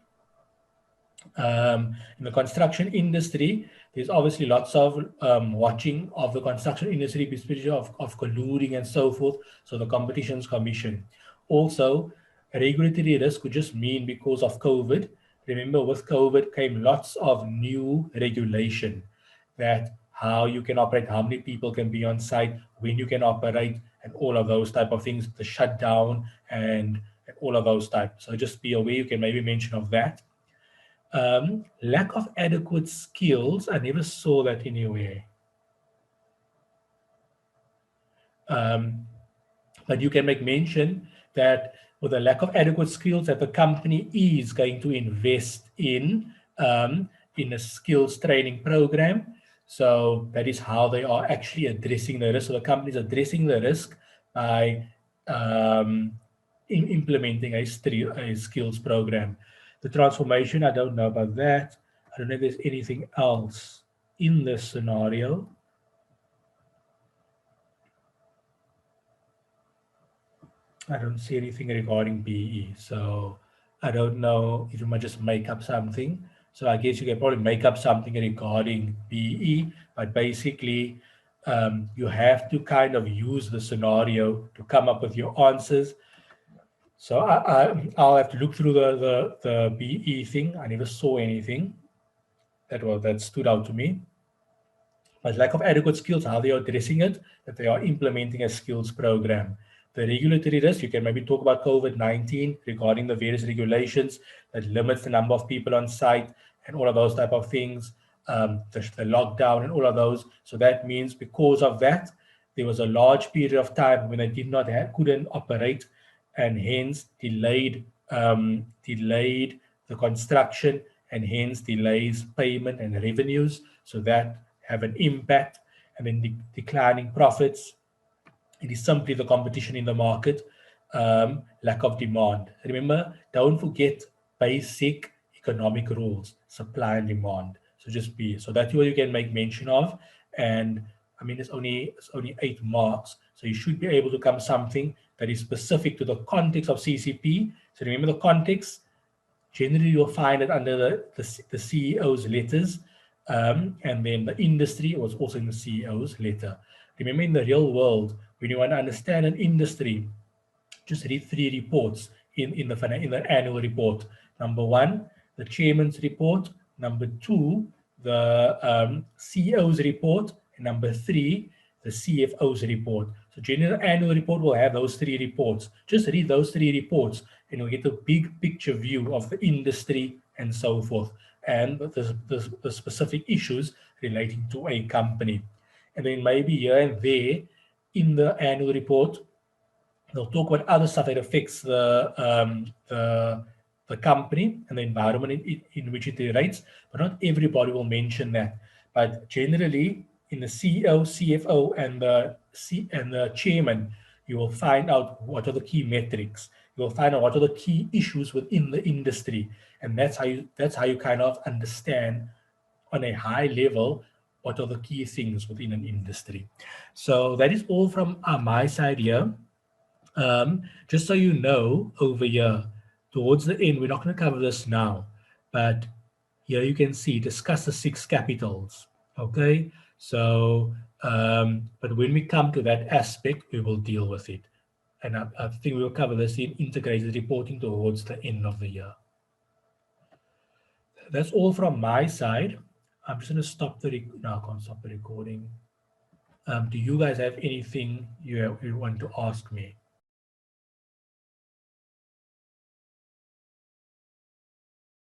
there's obviously lots of watching of the construction industry, especially of colluding and so forth. So the Competitions Commission. Also, regulatory risk could just mean because of COVID. Remember, with COVID came lots of new regulation that how you can operate, how many people can be on site, when you can operate, and all of those type of things, the shutdown and all of those types. So just be aware, you can maybe mention of that. Lack of adequate skills, I never saw that anywhere. But you can make mention that with a lack of adequate skills, that the company is going to invest in a skills training program. So that is how they are actually addressing the risk. So the company is addressing the risk by implementing a skills program. The transformation, I don't know about that. I don't know if there's anything else in this scenario. I don't see anything regarding BE. So I don't know if you might just make up something. So I guess you can probably make up something regarding BE, but basically you have to kind of use the scenario to come up with your answers. So I'll have to look through the BE thing. I never saw anything that stood out to me. But lack of adequate skills, how they are addressing it, that they are implementing a skills program. The regulatory risk, you can maybe talk about COVID-19 regarding the various regulations that limits the number of people on site and all of those type of things, the lockdown and all of those. So that means because of that, there was a large period of time when they couldn't operate, and hence delayed the construction, and hence delays payment and revenues. So that have an impact, and then declining profits. It is simply the competition in the market, lack of demand. Remember, don't forget basic economic rules, supply and demand. So just be so that's what you can make mention of. And I mean, it's only 8 marks, so you should be able to come something that is specific to the context of CCP. So remember the context. Generally, you'll find it under the CEO's letters, and then the industry was also in the CEO's letter. Remember, in the real world, when you want to understand an industry, just read 3 reports in the annual report. Number 1, the chairman's report. Number 2, the CEO's report. And number 3, the CFO's report. So general annual report will have those 3 reports. Just read those 3 reports and you'll get a big picture view of the industry and so forth, and the specific issues relating to a company. And then maybe here and there in the annual report, they'll talk about other stuff that affects the company and the environment in which it operates, but not everybody will mention that. But generally, in the CEO, CFO, and the chairman, you will find out what are the key metrics. You will find out what are the key issues within the industry, and that's how you kind of understand on a high level what are the key things within an industry. So that is all from my side here. Just so you know, over here towards the end, we're not going to cover this now, but here you can see discuss the 6 capitals. Okay, so but when we come to that aspect, we will deal with it, and I think we'll cover this in integrated reporting towards the end of the year. That's all from my side. I'm just going to stop no, I can't stop the recording. Do you guys have anything you want to ask me?